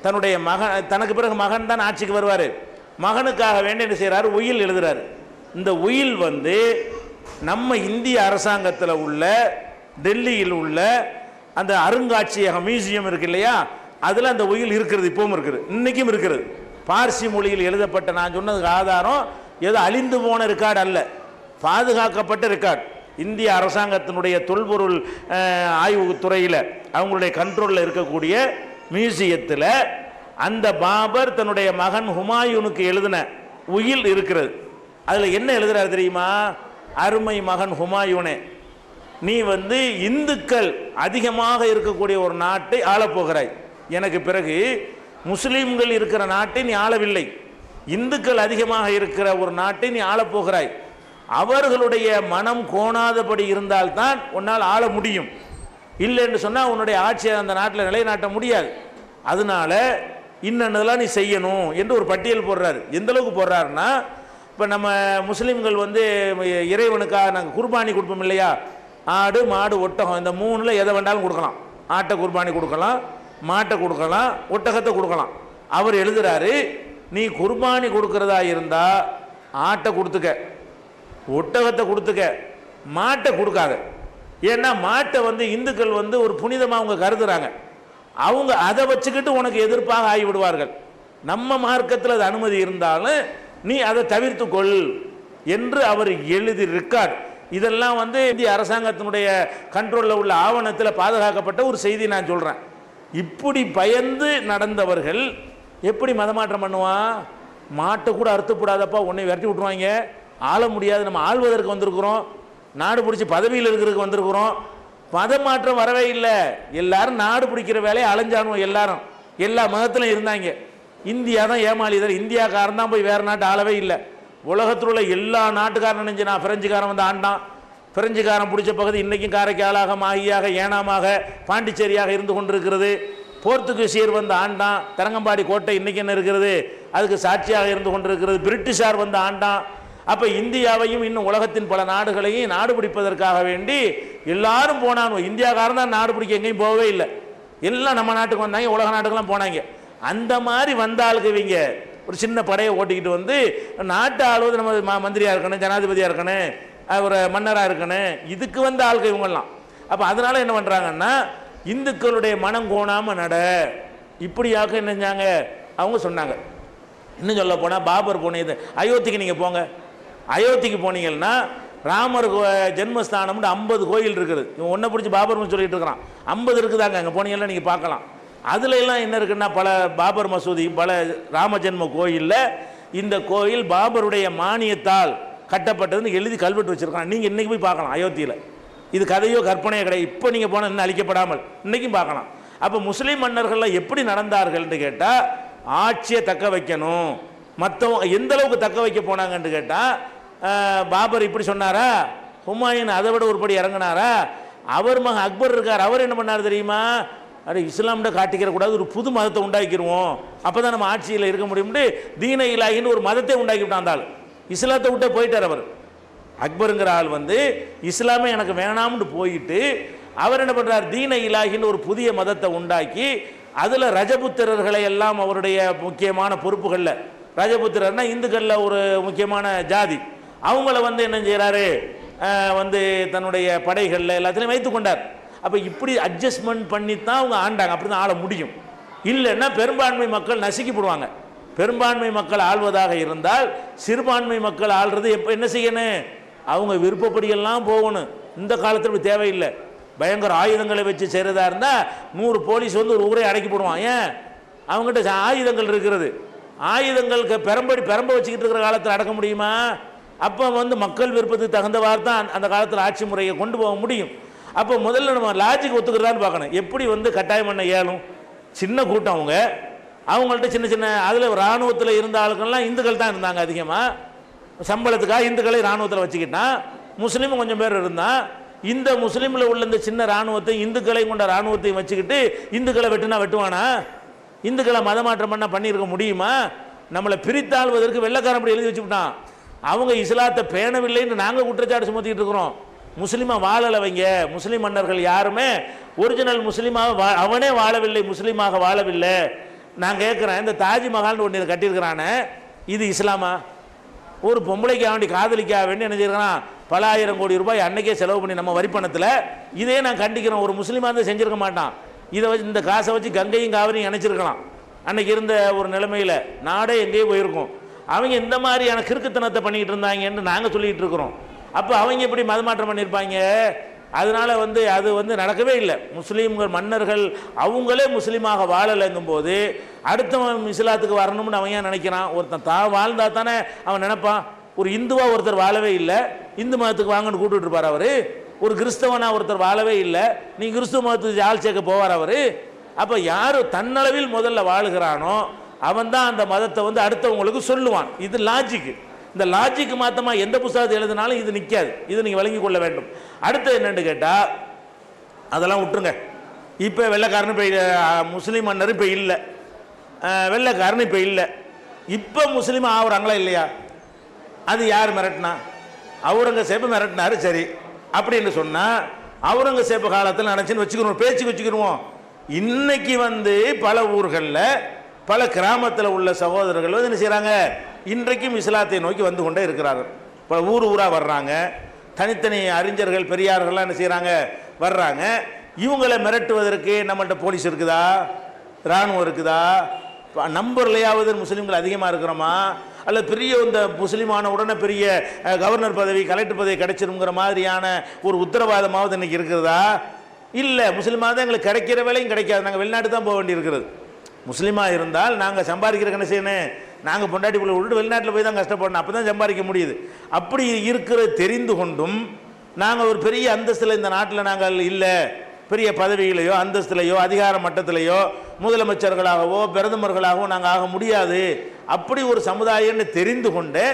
தன்னுடைய மகன், தனக்கு பிறகு மகன் தான் ஆட்சிக்கு வருவார், மகனுக்காக வேண்டி என்ன செய்கிறார், உயில் எழுதுறாரு. இந்த உயில் வந்து நம்ம இந்திய அரசாங்கத்தில் உள்ள டெல்லியில் உள்ள அந்த அருங்காட்சியகம் மியூசியம் இருக்கு இல்லையா, அதில் அந்த உயில் இருக்கிறது, இப்பவும் இருக்குது, இன்னைக்கும் இருக்கிறது. பார்சி மொழியில் எழுதப்பட்ட, நான் சொன்னதுக்கு ஆதாரம் ஏதோ அழிந்து போன ரெக்கார்டு அல்ல, பாதுகாக்கப்பட்ட ரெக்கார்டு. இந்திய அரசாங்கத்தினுடைய தொல்பொருள் ஆய்வுத்துறையில் அவங்களுடைய கண்ட்ரோலில் இருக்கக்கூடிய மியூசியத்தில் அந்த பாபர் தன்னுடைய மகன் ஹுமாயூனுக்கு எழுதின உயில் இருக்கிறது. அதில் என்ன எழுதுறாரு தெரியுமா, அருமை மகன் ஹுமாயூனே, நீ வந்து இந்துக்கள் அதிகமாக இருக்கக்கூடிய ஒரு நாட்டை ஆளப்போகிறாய், எனக்கு பிறகு முஸ்லீம்கள் இருக்கிற நாட்டை நீ ஆளவில்லை, இந்துக்கள் அதிகமாக இருக்கிற ஒரு நாட்டை நீ ஆளப்போகிறாய். அவர்களுடைய மனம் கோணாதபடி இருந்தால்தான் உன்னால் ஆள முடியும், இல்லை என்று சொன்னால் உன்னுடைய ஆட்சியை அந்த நாட்டில் நிலைநாட்ட முடியாது. அதனால இன்னென்னதெல்லாம் நீ செய்யணும் என்று ஒரு பட்டியல் போடுறாரு. எந்த அளவுக்கு போடுறாருன்னா, இப்போ நம்ம முஸ்லீம்கள் வந்து இறைவனுக்காக நாங்கள் குர்பானி கொடுப்போம் இல்லையா, ஆடு மாடு ஒட்டகம், இந்த 3ல் எதை வேண்டாலும் கொடுக்கலாம். ஆட்டை குர்பானி கொடுக்கலாம், மாட்டை கொடுக்கலாம், ஒட்டகத்தை கொடுக்கலாம். அவர் எழுதுறாரு, நீ குர்பானி கொடுக்கறதா இருந்தா ஆட்டை கொடுத்துக்க, ஒட்டகத்தை கொடுத்துக்க, மாட்டை கொடுக்காத. ஏன்னா மாட்டை வந்து இந்துக்கள் வந்து ஒரு புனிதமாக அவங்க கருதுறாங்க, அவங்க அதை வச்சுக்கிட்டு உனக்கு எதிர்ப்பாக ஆகிவிடுவார்கள். நம்ம மார்க்கத்தில் அது அனுமதி இருந்தாலும் நீ அதை தவிர்த்து கொள் என்று அவர் எழுதி ரெக்கார்டு. இதெல்லாம் வந்து இந்திய அரசாங்கத்தினுடைய கண்ட்ரோலில் உள்ள ஆவணத்தில் பாதுகாக்கப்பட்ட ஒரு செய்தி நான் சொல்கிறேன். இப்படி பயந்து நடந்தவர்கள் எப்படி மதமாற்றம் பண்ணுவான்? மாட்டை கூட அறுத்துப்படாதப்பா உன்னை விரட்டி விட்டுருவாங்க, ஆள முடியாது, நம்ம ஆள்வதற்கு வந்திருக்கிறோம், நாடு பிடிச்சி பதவியில் இருக்கிறதுக்கு வந்திருக்கிறோம். மதமாற்றம் வரவே இல்லை, எல்லாரும் நாடு பிடிக்கிற வேலையை அலைஞ்சானுவோம், எல்லாரும் எல்லா மதத்திலும் இருந்தாங்க. இந்தியா தான் ஏமாளிதர், இந்தியாக்காரன் தான் போய் வேறு நாட்டு ஆளவே இல்லை. உலகத்தில் உள்ள எல்லா நாட்டுக்காரன் நினைஞ்சு நான் பிரெஞ்சுக்காரன் வந்து ஆண்டான், பிரெஞ்சுக்காரன் பிடிச்ச பகுதி இன்றைக்கும் காரைக்காலாக மாகியாக ஏனாமாக பாண்டிச்சேரியாக இருந்து கொண்டிருக்கிறது. போர்த்துகீசியர் வந்து ஆண்டான், தரங்கம்பாடி கோட்டை இன்றைக்கி என்ன இருக்கிறது அதுக்கு சாட்சியாக இருந்து கொண்டிருக்கிறது. பிரிட்டிஷார் வந்து ஆண்டான். அப்போ இந்தியாவையும் இன்னும் உலகத்தின் பல நாடுகளையும் நாடு பிடிப்பதற்காக வேண்டி எல்லாரும் போனானோ. இந்தியாக்காரன் தான் நாடு பிடிக்க எங்கேயும் போகவே இல்லை, எல்லாம் நம்ம நாட்டுக்கு வந்தாங்க, உலக நாட்டுக்கெல்லாம் போனாங்க. அந்த மாதிரி வந்தாளுக்கு இவங்க ஒரு சின்ன படையை ஓட்டிக்கிட்டு வந்து நாட்டை ஆளுவது நம்ம மந்திரியாக இருக்கணும், ஜனாதிபதியாக இருக்கணும், ஒரு மன்னராக இருக்கணும், இதுக்கு வந்த ஆளுக்கு இவங்கெல்லாம். அப்போ அதனால என்ன பண்ணுறாங்கன்னா, இந்துக்களுடைய மனம் கோணாமல் நட இப்படியாக என்ன செஞ்சாங்க அவங்க சொன்னாங்க. இன்னும் சொல்ல போனால் பாபர் போனது அயோத்திக்கு நீங்கள் போங்க, அயோத்திக்கு போனீங்கன்னா ராமர் ஜென்மஸ்தானம்னு 50 கோயில் இருக்குது. இவன் ஒன்றை பிடிச்சி பாபர்னு சொல்லிட்டு இருக்கிறான், 50 இருக்குதாங்க. அங்கே போனீங்கன்னா நீங்கள் பார்க்கலாம். அதில் எல்லாம் என்ன இருக்குன்னா, பல பாபர் மசூதி, பல ராம ஜென்ம கோயிலில் இந்த கோயில் பாபருடைய மானியத்தால் கட்டப்பட்டதுன்னு எழுதி கல்வெட்டு வச்சிருக்காங்க. நீங்கள் இன்னைக்கு போய் பார்க்கலாம் அயோத்தியில். இது கதையோ கற்பனையோ கிடையாது. இப்போ நீங்கள் போனால் இன்னும் அழிக்கப்படாமல் இன்றைக்கும் பார்க்கலாம். அப்போ முஸ்லீம் மன்னர்கள்லாம் எப்படி நடந்தார்கள்னு கேட்டால், ஆட்சியை தக்க வைக்கணும். மற்றவங்க எந்த அளவுக்கு தக்க வைக்க போனாங்கன்னு கேட்டால், பாபர் இப்படி சொன்னாரா, ஹுமாயூன் அதை விட ஒருபடி இறங்கினாரா, அவர் மகன் அக்பர் இருக்கார், அவர் என்ன பண்ணார் தெரியுமா, அட இஸ்லாம்கிட்ட காட்டிக்கிற கூடாது, ஒரு புது மதத்தை உண்டாக்கிடுவோம், அப்போ தான் நம்ம ஆட்சியில் இருக்க முடியும்னு தீன இலாஹின்னு ஒரு மதத்தை உண்டாக்கி விட்டாந்தாள். இஸ்லாத்தை விட்டே போயிட்டார் அவர். அக்பருங்கிற ஆள் வந்து இஸ்லாமே எனக்கு வேணாம்னு போயிட்டு அவர் என்ன பண்ணுறார், தீன இலாஹின்னு ஒரு புதிய மதத்தை உண்டாக்கி அதில் ரஜபுத்திரர்களை எல்லாம் அவருடைய முக்கியமான பொறுப்புகளில், ரஜபுத்திரர்னா இந்துக்களில் ஒரு முக்கியமான ஜாதி, அவங்கள வந்து என்ன செய்கிறாரு, வந்து தன்னுடைய படைகளில் எல்லாத்துலேயும் வைத்து கொண்டார். அப்போ இப்படி அட்ஜஸ்ட்மெண்ட் பண்ணித்தான் அவங்க ஆண்டாங்க. அப்படி தான் ஆள முடியும். இல்லைன்னா பெரும்பான்மை மக்கள் நசுக்கிப்படுவாங்க. பெரும்பான்மை மக்கள் ஆள்வதாக இருந்தால் சிறுபான்மை மக்கள் ஆள்றது எப்போ என்ன செய்யணும், அவங்க விருப்பப்படியெல்லாம் போகணும். இந்த காலத்தில் இப்படி தேவையில்லை. பயங்கர ஆயுதங்களை வச்சு செய்கிறதா இருந்தால் 100 போலீஸ் வந்து ஒரு ஊரை அடக்கி போடுவான். ஏன், அவங்ககிட்ட ஆயுதங்கள் இருக்கிறது. ஆயுதங்களுக்கு பெரம்ப வச்சுக்கிட்டு இருக்கிற காலத்தில் அடக்க முடியுமா? அப்போ வந்து மக்கள் விருப்பத்துக்கு தகுந்தவாறு தான் அந்த காலத்தில் ஆட்சி முறையை கொண்டு போக முடியும். அப்போ முதல்ல நம்ம லாஜிக் ஒத்துக்கிறதான்னு பார்க்கணும். எப்படி வந்து கட்டாயம் பண்ண இயலும்? சின்ன கூட்டம் அவங்கள்ட்ட சின்ன சின்ன அதில் இராணுவத்தில் இருந்த ஆளுக்கெல்லாம் இந்துக்கள் தான் இருந்தாங்க அதிகமாக. சம்பளத்துக்காக இந்துக்களை இராணுவத்தில் வச்சுக்கிட்டான். முஸ்லீமும் கொஞ்சம் பேர் இருந்தான். இந்த முஸ்லீமில் உள்ள இந்த சின்ன இராணுவத்தை இந்துக்களையும் கொண்ட இராணுவத்தையும் வச்சுக்கிட்டு இந்துக்களை வெட்டுனா வெட்டுவானா? இந்துக்களை மதமாற்றம் பண்ணியிருக்க முடியுமா? நம்மளை பிரித்தாள்வதற்கு வெள்ளைக்காரன் அப்படி எழுதி வச்சுக்கிட்டான். அவங்க இஸ்லாத்தை பேணவில்லைன்னு நாங்கள் குற்றச்சாட்டு சுமத்திட்டு இருக்கிறோம். முஸ்லீமாக வாழலைவங்க. முஸ்லீம் மன்னர்கள் யாருமே ஒரிஜினல் முஸ்லீமாக அவனே வாழவில்லை, முஸ்லீமாக வாழவில்லை. நான் கேட்குறேன், இந்த தாஜ்மஹால்னு ஒன்று கட்டியிருக்கிறானே, இது இஸ்லாமா? ஒரு பொம்பளைக்காக வேண்டி காதலிக்காக வேண்டி என்ன செய்யறான், பல ஆயிரம் கோடி ரூபாய் அன்னைக்கே செலவு பண்ணி நம்ம வரிப்பணத்தில். இதே நான் கண்டிக்கிறோம். ஒரு முஸ்லீமாக இருந்தால் செஞ்சிருக்க மாட்டான். இதை வச்சு இந்த காசை வச்சு கங்கையும் காவிரியும் இணைச்சிருக்கலாம். அன்னைக்கு இருந்த ஒரு நிலைமையில் நாடே எங்கேயோ போயிருக்கும். அவங்க இந்த மாதிரியான கிறுக்குத்தனத்தை பண்ணிக்கிட்டு இருந்தாங்கன்னு நாங்கள் சொல்லிகிட்டு இருக்கிறோம். அப்போ அவங்க எப்படி மதமாற்றம் பண்ணியிருப்பாங்க? அதனால் வந்து அது வந்து நடக்கவே இல்லை. முஸ்லீம்கள் மன்னர்கள் அவங்களே முஸ்லீமாக வாழலைங்கும் போது அடுத்தவன் இஸ்லாத்துக்கு வரணும்னு அவன் ஏன் நினைக்கிறான்? ஒருத்தன் வாழ்ந்தா தானே அவன் நினைப்பான். ஒரு இந்துவா ஒருத்தர் வாழவே இல்லை, இந்து மதத்துக்கு வாங்கன்னு கூப்பிட்டு இருப்பார் அவர். ஒரு கிறிஸ்தவனா ஒருத்தர் வாழவே இல்லை, நீ கிறிஸ்துவ மதத்துக்கு ஆள் சேர்க்க போவார் அவர். அப்போ யார் தன்னளவில் முதல்ல வாழுகிறானோ அவன் தான் அந்த மதத்தை வந்து அடுத்தவங்களுக்கு சொல்லுவான். இது லாஜிக்கு. இந்த லாஜிக்கு மாத்தமாக எந்த புத்தகத்தை எழுதினாலும் இது நிற்காது. இது நீங்கள் விளங்கி கொள்ள வேண்டும். அடுத்து என்னன்னு கேட்டால், அதெல்லாம் விட்டுருங்க. இப்போ வெள்ளைக்காரன் இப்போ முஸ்லீம் மன்னர் இப்போ இல்லை, வெள்ளைக்காரன் இப்போ இல்லை. இப்போ முஸ்லீம் ஆகுறாங்களா இல்லையா? அது யார் மிரட்டினா? அவுரங்கசீப் மிரட்டினாரு. சரி, அப்படின்னு சொன்னால் அவுரங்கசீப் காலத்தில் நினச்சின்னு வச்சுக்கிறோம், பேச்சுக்கு வச்சுக்கிடுவோம். இன்னைக்கு வந்து பல ஊர்களில் பல கிராமத்தில் உள்ள சகோதரர்கள் வந்து என்ன செய்கிறாங்க, இன்றைக்கும் இஸ்லாத்தை நோக்கி வந்து கொண்டே இருக்கிறார்கள். இப்போ ஊராக வர்றாங்க. தனித்தனி அறிஞர்கள் பெரியார்கள்லாம் என்ன செய்கிறாங்க, வர்றாங்க. இவங்களை மிரட்டுவதற்கு நம்மள்கிட்ட போலீஸ் இருக்குதா, இராணுவம் இருக்குதா? நம்பர்லையாவது முஸ்லீம்கள் அதிகமாக இருக்கிறோமா? அல்லது பெரிய இந்த முஸ்லீமான உடனே பெரிய கவர்னர் பதவி கலெக்டர் பதவி கிடைச்சிருங்கிற மாதிரியான ஒரு உத்தரவாதமாவது இன்னைக்கு இருக்கிறதா? இல்லை. முஸ்லீமாக தான் எங்களுக்கு கிடைக்கிற வேலையும் கிடைக்காது. நாங்கள் வெளிநாட்டு தான் போக வேண்டியிருக்கிறது. முஸ்லீமாக இருந்தால் நாங்கள் சம்பாதிக்கிற என்ன செய்யணும், நாங்கள் பொண்டாட்டிக்குள்ளே விட்டு வெளிநாட்டில் போய் தான் கஷ்டப்படணும், அப்போ தான் சம்பாதிக்க முடியுது. அப்படி இருக்கிற தெரிந்து கொண்டும் நாங்கள் ஒரு பெரிய அந்தஸ்தில் இந்த நாட்டில் நாங்கள் இல்லை, பெரிய பதவிகளையோ அந்தஸ்திலையோ அதிகார மட்டத்திலேயோ முதலமைச்சர்களாகவோ பிரதமர்களாகவோ நாங்கள் ஆக முடியாது. அப்படி ஒரு சமுதாயம்னு தெரிந்து கொண்டு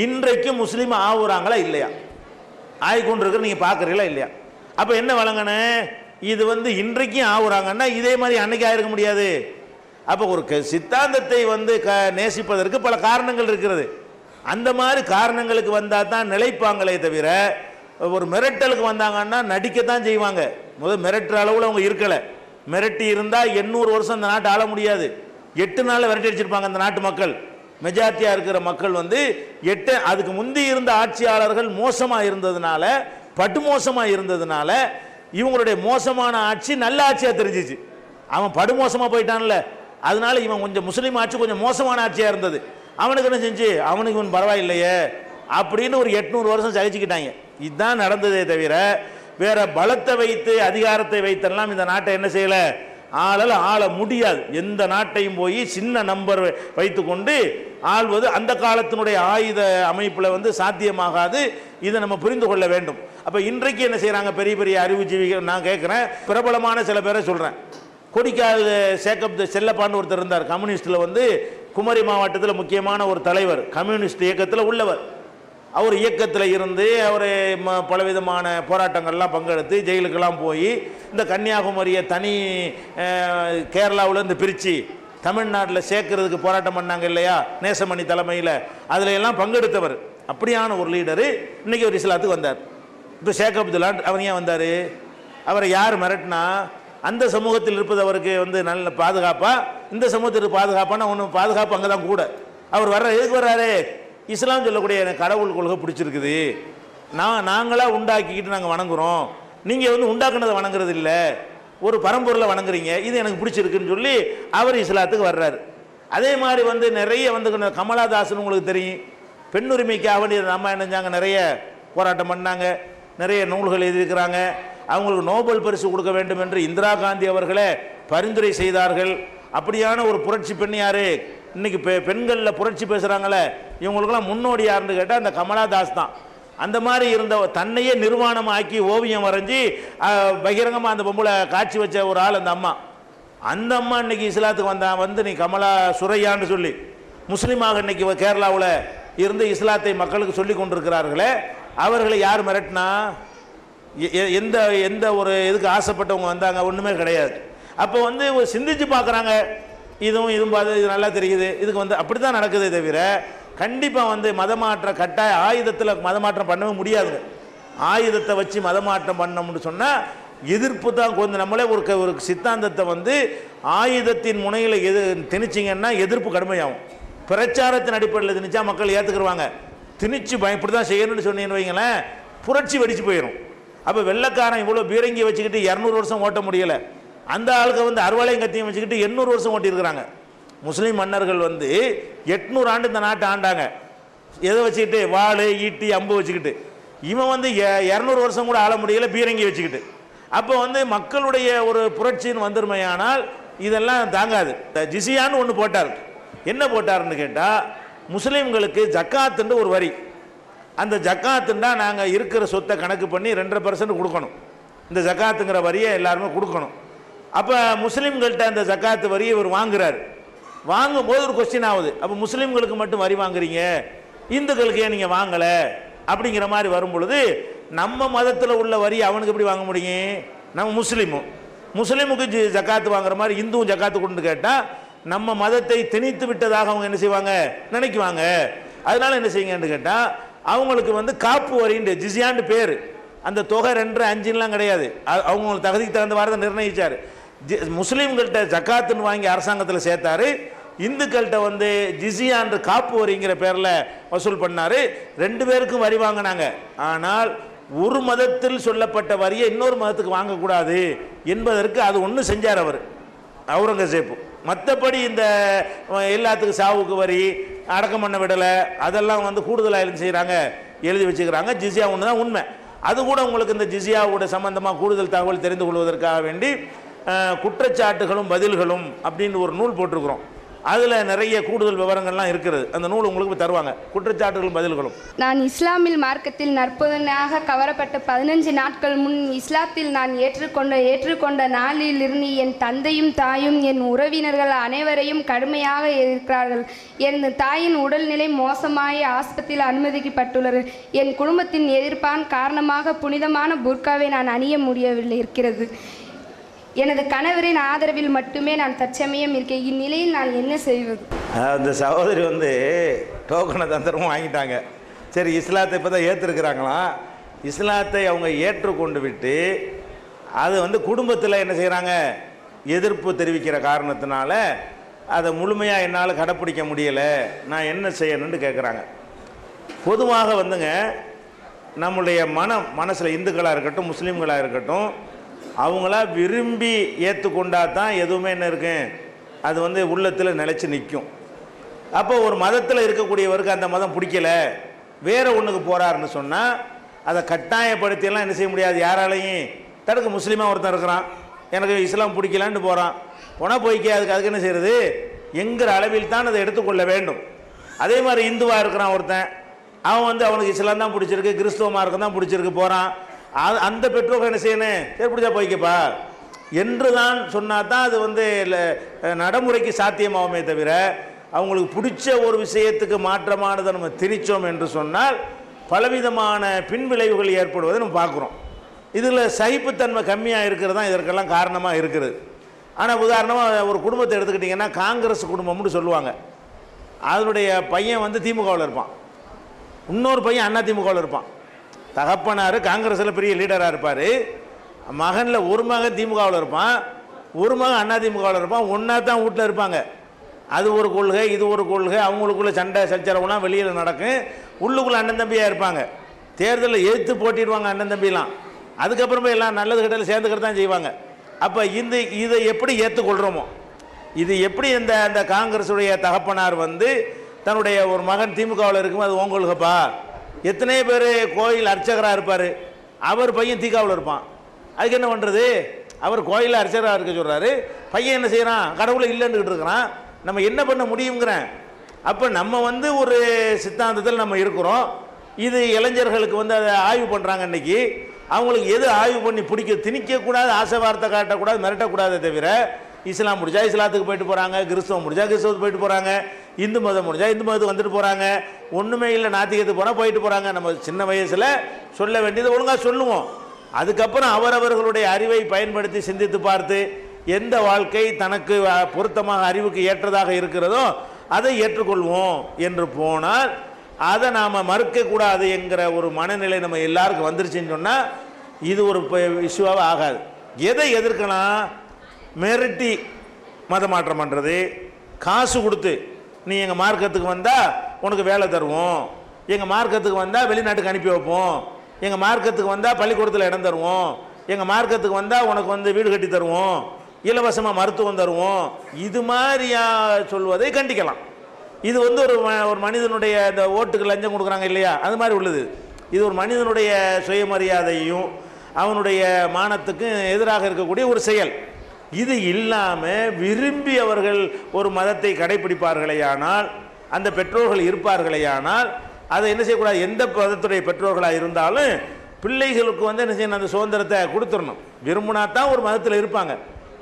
இன்றைக்கும் முஸ்லீம் ஆகுறாங்களா இல்லையா? ஆகிக்கொண்டிருக்கிற நீங்கள் பார்க்குறீங்களா இல்லையா? அப்போ என்ன வழங்கணும், இது வந்து இன்றைக்கும் ஆகுறாங்கன்னா இதே மாதிரி அன்னைக்கு ஆகிருக்க முடியாது. அப்போ ஒரு சித்தாந்தத்தை வந்து நேசிப்பதற்கு பல காரணங்கள் இருக்கிறது. அந்த மாதிரி காரணங்களுக்கு வந்தால் தான் நிலைப்பாங்களே தவிர ஒரு மிரட்டலுக்கு வந்தாங்கன்னா நடிக்கத்தான் செய்வாங்க. முதல் மிரட்டுற அளவில் அவங்க இருக்கலை. மிரட்டி இருந்தால் 800 வருஷம் அந்த நாட்டை ஆள முடியாது. 8 நாளில் விரட்டி அடிச்சிருப்பாங்க அந்த நாட்டு மக்கள். மெஜாரிட்டியாக இருக்கிற மக்கள் வந்து அதுக்கு முந்தி இருந்த ஆட்சியாளர்கள் மோசமாக இருந்ததுனால, படுமோசமாக இருந்ததுனால இவங்களுடைய மோசமான ஆட்சி நல்ல ஆட்சியாக தெரிஞ்சிச்சு. அவன் படுமோசமாக போயிட்டான்ல, அதனால இவன் கொஞ்சம் முஸ்லீம் ஆட்சி கொஞ்சம் மோசமான ஆட்சியாக இருந்தது. அவனுக்கு என்ன செஞ்சு, அவனுக்கு இவன் பரவாயில்லையே அப்படின்னு ஒரு 800 வருஷம் சகிச்சுக்கிட்டாங்க. இதுதான் நடந்ததே தவிர வேற பலத்தை வைத்து அதிகாரத்தை வைத்தெல்லாம் இந்த நாட்டை என்ன செய்யலை, ஆள முடியாது. எந்த நாட்டையும் போய் சின்ன நம்பர் வைத்துக்கொண்டு ஆள்வது அந்த காலத்தினுடைய ஆயுத அமைப்பில் வந்து சாத்தியமாகாது. இதை நம்ம புரிந்து கொள்ள வேண்டும். அப்போ இன்றைக்கு என்ன செய்கிறாங்க பெரிய பெரிய அறிவுஜீவிகள், நான் கேட்குறேன், பிரபலமான சில பேரை சொல்கிறேன். கொடிக்கால் சேக்கப் செல்லப்பான்னு ஒருத்தர் இருந்தார், கம்யூனிஸ்டில் வந்து குமரி மாவட்டத்தில் முக்கியமான ஒரு தலைவர், கம்யூனிஸ்ட் இயக்கத்தில் உள்ளவர். அவர் இயக்கத்தில் இருந்து அவர் பலவிதமான போராட்டங்கள்லாம் பங்கெடுத்து ஜெயிலுக்கெல்லாம் போய் இந்த கன்னியாகுமரியை தனி கேரளாவிலேருந்து பிரித்து தமிழ்நாட்டில் சேர்க்கறதுக்கு போராட்டம் பண்ணாங்க இல்லையா, நேசமணி தலைமையில், அதில் எல்லாம் பங்கெடுத்தவர். அப்படியான ஒரு லீடரு இன்றைக்கி ஒரு இஸ்லாத்துக்கு வந்தார். இப்போ ஷேக் அப்துல்லான் அவர் ஏன் வந்தார்? அவரை யார் மிரட்டினா? அந்த சமூகத்தில் இருப்பது அவருக்கு வந்து நல்ல பாதுகாப்பா, இந்த சமூகத்திற்கு பாதுகாப்பான ஒன்று பாதுகாப்பு அங்கே தான் கூட. அவர் வர்ற எதுக்கு வர்றாரு? இஸ்லாம் சொல்லக்கூடிய எனக்கு கடவுள் கொள்கை பிடிச்சிருக்குது, நாங்களாக உண்டாக்கிக்கிட்டு நாங்கள் வணங்குறோம், நீங்கள் வந்து உண்டாக்குனதை வணங்குறது இல்லை, ஒரு பரம்பொருளை வணங்குறீங்க, இது எனக்கு பிடிச்சிருக்குன்னு சொல்லி அவர் இஸ்லாத்துக்கு வர்றாரு. அதே மாதிரி வந்து நிறைய வந்து கமலாதாசன் உங்களுக்கு தெரியும், பெண்ணுரிமைக்காக வேண்டிய நம்ம என்னஞ்சாங்க நிறைய போராட்டம் பண்ணாங்க, நிறைய நூல்கள் எழுதியிருக்கிறாங்க. அவங்களுக்கு நோபல் பரிசு கொடுக்க வேண்டும் என்று இந்திரா காந்தி அவர்களே பரிந்துரை செய்தார்கள். அப்படியான ஒரு புரட்சி பெண் யாரு? இன்னைக்கு பெண்களில் புரட்சி பேசுகிறாங்களே, இவங்களுக்கெல்லாம் முன்னோடி யாருன்னு கேட்டால் அந்த கமலாதாஸ் தான். அந்த மாதிரி இருந்த தன்னையே நிர்வாணமாக்கி ஓவியம் வரைஞ்சி பகிரங்கமாக அந்த பொம்பளை காட்சி வச்ச ஒரு ஆள் அந்த அம்மா. அந்த அம்மா இன்னைக்கு இஸ்லாத்துக்கு வந்து நீ கமலா சுரையான்னு சொல்லி முஸ்லீமாக இன்னைக்கு கேரளாவில் இருந்து இஸ்லாத்தை மக்களுக்கு சொல்லி கொண்டிருக்கிறார்களே, அவர்களை யார் மிரட்டினா? எந்த எந்த ஒரு இதுக்கு ஆசைப்பட்டவங்க வந்தாங்க? ஒன்றுமே கிடையாது. அப்போ வந்து சிந்திச்சு பார்க்குறாங்க, இதுவும் பார்த்து இது நல்லா தெரியுது, இதுக்கு வந்து அப்படி தான் நடக்குதே தவிர கண்டிப்பாக வந்து மதமாற்ற கட்டாய ஆயுதத்தில் மதமாற்றம் பண்ணவே முடியாதுங்க. ஆயுதத்தை வச்சு மதமாற்றம் பண்ணோம்னு சொன்னால் எதிர்ப்பு தான் கொஞ்சம். நம்மளே ஒரு சித்தாந்தத்தை வந்து ஆயுதத்தின் முனையில் திணிச்சிங்கன்னா எதிர்ப்பு கடுமையாகும். பிரச்சாரத்தின் அடிப்படையில் திணிச்சா மக்கள் ஏற்றுக்குருவாங்க. திணிச்சு இப்படி தான் செய்யணும்னு சொன்னீங்கன்னு வைங்களேன், புரட்சி வெடிச்சு போயிடும். அப்போ வெள்ளைக்காரன் இவ்வளோ பீரங்கி வச்சுக்கிட்டு 200 வருஷம் ஓட்ட முடியலை, அந்த ஆளுக்கு வந்து அறுவாளையும் கத்தியும் வச்சுக்கிட்டு 800 வருஷம் ஓட்டியிருக்கிறாங்க. முஸ்லீம் மன்னர்கள் வந்து 800 ஆண்டு இந்த நாட்டை ஆண்டாங்க. எதை வச்சுக்கிட்டு? வாள், ஈட்டி, அம்பு வச்சுக்கிட்டு. இவன் வந்து 200 வருஷம் கூட ஆள முடியல பீரங்கி வச்சுக்கிட்டு. அப்போ வந்து மக்களுடைய ஒரு புரட்சின்னு வந்துருமையானால் இதெல்லாம் தாங்காது. ஜிசியான்னு ஒன்று போட்டார். என்ன போட்டாருன்னு கேட்டால், முஸ்லீம்களுக்கு ஜக்காத்துன்ற ஒரு வரி, அந்த ஜக்காத்துண்டா நாங்கள் இருக்கிற சொத்தை கணக்கு பண்ணி 2.5% கொடுக்கணும். இந்த ஜக்காத்துங்கிற வரியை எல்லாருமே கொடுக்கணும். அப்போ முஸ்லீம்கள்ட்ட அந்த ஜக்காத்து வரியை இவர் வாங்குறாரு. வாங்கும்போது ஒரு கொஸ்டின் ஆகுது, அப்போ முஸ்லீம்களுக்கு மட்டும் வரி வாங்குறீங்க, இந்துக்களுக்கு ஏன் நீங்கள் வாங்கலை அப்படிங்கிற மாதிரி வரும் பொழுது, நம்ம மதத்தில் உள்ள வரி அவனுக்கு எப்படி வாங்க முடியும்? நம்ம முஸ்லீமுக்கு ஜக்காத்து வாங்குற மாதிரி இந்துவும் ஜக்காத்து கொண்டு கேட்டால் நம்ம மதத்தை திணித்து விட்டதாக அவங்க என்ன செய்வாங்க? நினைக்குவாங்க. அதனால என்ன செய்யுங்கன்னு கேட்டால், அவங்களுக்கு வந்து காப்பு வரின்னு ஜிசியான்னு பேர். அந்த தொகை 2, 5லாம் கிடையாது, அவங்களுக்கு தகுதிக்கு தகுந்த வாரத்தை நிர்ணயிச்சார். முஸ்லீம்கள்கிட்ட ஜக்காத்துன்னு வாங்கி அரசாங்கத்தில் சேர்த்தாரு, இந்துக்கள்கிட்ட வந்து ஜிசியான்ற காப்பு வரிங்கிற பேரில் வசூல் பண்ணார். 2 பேருக்கும் வரி வாங்கினாங்க. ஆனால் ஒரு மதத்தில் சொல்லப்பட்ட வரியை இன்னொரு மதத்துக்கு வாங்கக்கூடாது என்பதற்கு அது ஒன்று செஞ்சார் அவர், அவுரங்கசீப். மற்றபடி இந்த எல்லாத்துக்கும் சாவுக்கு வரி, அடக்கம் பண்ண விடலை, அதெல்லாம் வந்து கூடுதலாக எழுதி செய்கிறாங்க, எழுதி வச்சுக்கிறாங்க. ஜிசியா ஒன்று தான் உண்மை. அது கூட உங்களுக்கு இந்த ஜிசியாவோட சம்பந்தமாக கூடுதல் தகவல் தெரிந்து கொள்வதற்காக வேண்டி குற்றச்சாட்டுகளும் பதில்களும் அப்படின்னு ஒரு நூல் போட்டிருக்கிறோம். அதில் நிறைய கூடுதல் விவரங்கள்லாம் இருக்கிறது. அந்த நூல் உங்களுக்கு தருவாங்க, குற்றச்சாட்டுகளும் பதில்களும். நான் இஸ்லாமில் மார்க்கத்தில் நற்புதனாக கவரப்பட்ட 15 நாட்கள் முன் இஸ்லாத்தில் நான் ஏற்றுக்கொண்ட நாளிலிருந்து என் தந்தையும் தாயும் என் உறவினர்கள் அனைவரையும் கடுமையாக எதிர்க்கிறார்கள். என் தாயின் உடல்நிலை மோசமாய் ஆஸ்பத்திரியில் அனுமதிக்கப்பட்டுள்ளது. என் குடும்பத்தின் எதிர்ப்பான் காரணமாக புனிதமான புர்காவை நான் அணிய முடியவில்லை இருக்கிறது. எனது கணவரின் ஆதரவில் மட்டுமே நான் தற்சமயம் இருக்கேன். இந்நிலையில் நான் என்ன செய்வது? அந்த சகோதரி வந்து டோக்கனை தந்திரமும் வாங்கிட்டாங்க. சரி, இஸ்லாத்தை இப்போ தான் ஏற்றுருக்கிறாங்களாம். இஸ்லாத்தை அவங்க ஏற்றுக்கொண்டு விட்டு அது வந்து குடும்பத்தில் என்ன செய்கிறாங்க? எதிர்ப்பு தெரிவிக்கிற காரணத்தினால அதை முழுமையாக என்னால் கடைப்பிடிக்க முடியலை, நான் என்ன செய்யணும்னு கேட்குறாங்க. பொதுவாக வந்துங்க நம்முடைய மனசில் இந்துக்களாக இருக்கட்டும் முஸ்லீம்களாக இருக்கட்டும், அவங்களா விரும்பி ஏற்றுக்கொண்டா தான் எதுவுமே என்ன இருக்கு, அது வந்து உள்ளத்தில் நிலைச்சி நிற்கும். அப்போ ஒரு மதத்தில் இருக்கக்கூடியவருக்கு அந்த மதம் பிடிக்கலை, வேறு ஒன்றுக்கு போகிறாருன்னு சொன்னால் அதை கட்டாயப்படுத்தியெல்லாம் என்ன செய்ய முடியாது, யாராலையும் தடுக்க. முஸ்லீமாக ஒருத்தன் இருக்கிறான், எனக்கு இஸ்லாம் பிடிக்கலான்னு போகிறான், போனால் போய்க்க, அதுக்கு என்ன செய்கிறது என்கிற அளவில் தான் அதை எடுத்துக்கொள்ள வேண்டும். அதே மாதிரி இந்துவாக இருக்கிறான் ஒருத்தன், அவன் வந்து அவனுக்கு இஸ்லாம் தான் பிடிச்சிருக்கு, கிறிஸ்துவ மார்க்கம் தான் பிடிச்சிருக்கு போகிறான், அந்த பெற்றோர்கள் என்ன செய்யணும், சரி பிடிச்சா போய்க்கப்பா என்று தான் சொன்னால் தான் அது வந்து நடைமுறைக்கு சாத்தியமாகுமே தவிர, அவங்களுக்கு பிடிச்ச ஒரு விஷயத்துக்கு மாற்றமானதை நம்ம திணிச்சோம் என்று சொன்னால் பலவிதமான பின்விளைவுகள் ஏற்படுவதை நம்ம பார்க்குறோம். இதில் சகிப்புத்தன்மை கம்மியாக இருக்கிறது தான் இதற்கெல்லாம் காரணமாக இருக்குது. ஆனால் உதாரணமாக ஒரு குடும்பத்தை எடுத்துக்கிட்டிங்கன்னா, காங்கிரஸ் குடும்பம்னு சொல்லுவாங்க, அதனுடைய பையன் வந்து திமுகவில் இருப்பான், இன்னொரு பையன் அண்ணா திமுகவில் இருப்பான். தகப்பனார் காங்கிரஸில் பெரிய லீடராக இருப்பார், மகனில் ஒரு மகன் திமுகவில் இருப்பான், ஒரு மகன் அண்ணா திமுகவில் இருப்பான், ஒன்றா தான் வீட்டில் இருப்பாங்க. அது ஒரு கொள்கை, இது ஒரு கொள்கை, அவங்களுக்குள்ள சண்டை சச்சரவுலாம் வெளியில் நடக்கும், உள்ளுக்குள்ளே அண்ணன் தம்பியாக இருப்பாங்க. தேர்தலில் எதிர்த்து போட்டிடுவாங்க அண்ணன் தம்பிலாம், அதுக்கப்புறமே எல்லாம் நல்லது கிட்டல சேர்ந்துக்கிட்டு தான் செய்வாங்க. அப்போ இதை எப்படி ஏற்றுக்கொள்கிறோமோ, இது எப்படி அந்த காங்கிரஸுடைய தகப்பனார் வந்து தன்னுடைய ஒரு மகன் திமுகவில் இருக்கும், அது உங்களுக்குப்பா, எத்தனை பேர் கோயில் அர்ச்சகராக இருப்பார், அவர் பையன் திகாவில் இருப்பான், அதுக்கு என்ன பண்ணுறது, அவர் கோயிலில் அர்ச்சகராக இருக்க சொல்கிறாரு, பையன் என்ன செய்கிறான், கடவுளை இல்லைன்னுக்கிட்டு இருக்கிறான், நம்ம என்ன பண்ண முடியுங்கிறேன். அப்போ நம்ம வந்து ஒரு சித்தாந்தத்தில் நம்ம இருக்கிறோம். இது இளைஞர்களுக்கு வந்து அதை ஆய்வு பண்ணுறாங்க. இன்றைக்கி அவங்களுக்கு எது ஆய்வு பண்ணி திணிக்கக்கூடாது, ஆசை வார்த்தை காட்டக்கூடாது, மிரட்டக்கூடாதே தவிர, இஸ்லாம் முடிஞ்சா இஸ்லாத்துக்கு போயிட்டு போகிறாங்க, கிறிஸ்தவம் முடிஞ்சா கிறிஸ்தவத்துக்கு போயிட்டு போகிறாங்க, இந்து மதம் முடிஞ்சா இந்து மதத்துக்கு வந்துட்டு போகிறாங்க, ஒன்றுமே இல்லை நாத்திகத்துக்கு போனால் போயிட்டு போகிறாங்க. நம்ம சின்ன வயசில் சொல்ல வேண்டியது ஒழுங்காக சொல்லுவோம். அதுக்கப்புறம் அவரவர்களுடைய அறிவை பயன்படுத்தி சிந்தித்து பார்த்து எந்த வாழ்க்கை தனக்கு பொருத்தமாக அறிவுக்கு ஏற்றதாக இருக்கிறதோ அதை ஏற்றுக்கொள்வோம் என்று போனால் அதை நாம் மறுக்கக்கூடாது என்கிற ஒரு மனநிலை நம்ம எல்லாருக்கும் வந்துருச்சுன்னு சொன்னால் இது ஒரு இஷ்யூவாக ஆகாது. எதை எதிர்க்கலாம், மிரட்டி மதமாற்றம் பண்ணுறது, காசு கொடுத்து நீ எங்கள் மார்க்கத்துக்கு வந்தால் உனக்கு வேலை தருவோம், எங்கள் மார்க்கத்துக்கு வந்தால் வெளிநாட்டுக்கு அனுப்பி வைப்போம், எங்கள் மார்க்கத்துக்கு வந்தால் பள்ளிக்கூடத்தில் இடம் தருவோம், எங்கள் மார்க்கத்துக்கு வந்தால் உனக்கு வந்து வீடு கட்டி தருவோம், இலவசமாக மருத்துவம் தருவோம், இது மாதிரியா சொல்வதை கண்டிக்கலாம். இது வந்து ஒரு மனிதனுடைய இந்த ஓட்டுக்கு லஞ்சம் கொடுக்குறாங்க இல்லையா, அது மாதிரி உள்ளது. இது ஒரு மனிதனுடைய சுயமரியாதையும் அவனுடைய மானத்துக்கு எதிராக இருக்கக்கூடிய ஒரு செயல். இது இல்லாமல் விரும்பி அவர்கள் ஒரு மதத்தை கடைபிடிப்பார்களேயானால், அந்த பெற்றோர்கள் இருப்பார்களேயானால், அதை என்ன செய்யக்கூடாது, எந்த மதத்துடைய பெற்றோர்களாக இருந்தாலும் பிள்ளைகளுக்கு வந்து என்ன செய்யணும், அந்த சுதந்திரத்தை கொடுத்துடணும். விரும்பினா தான் ஒரு மதத்தில் இருப்பாங்க.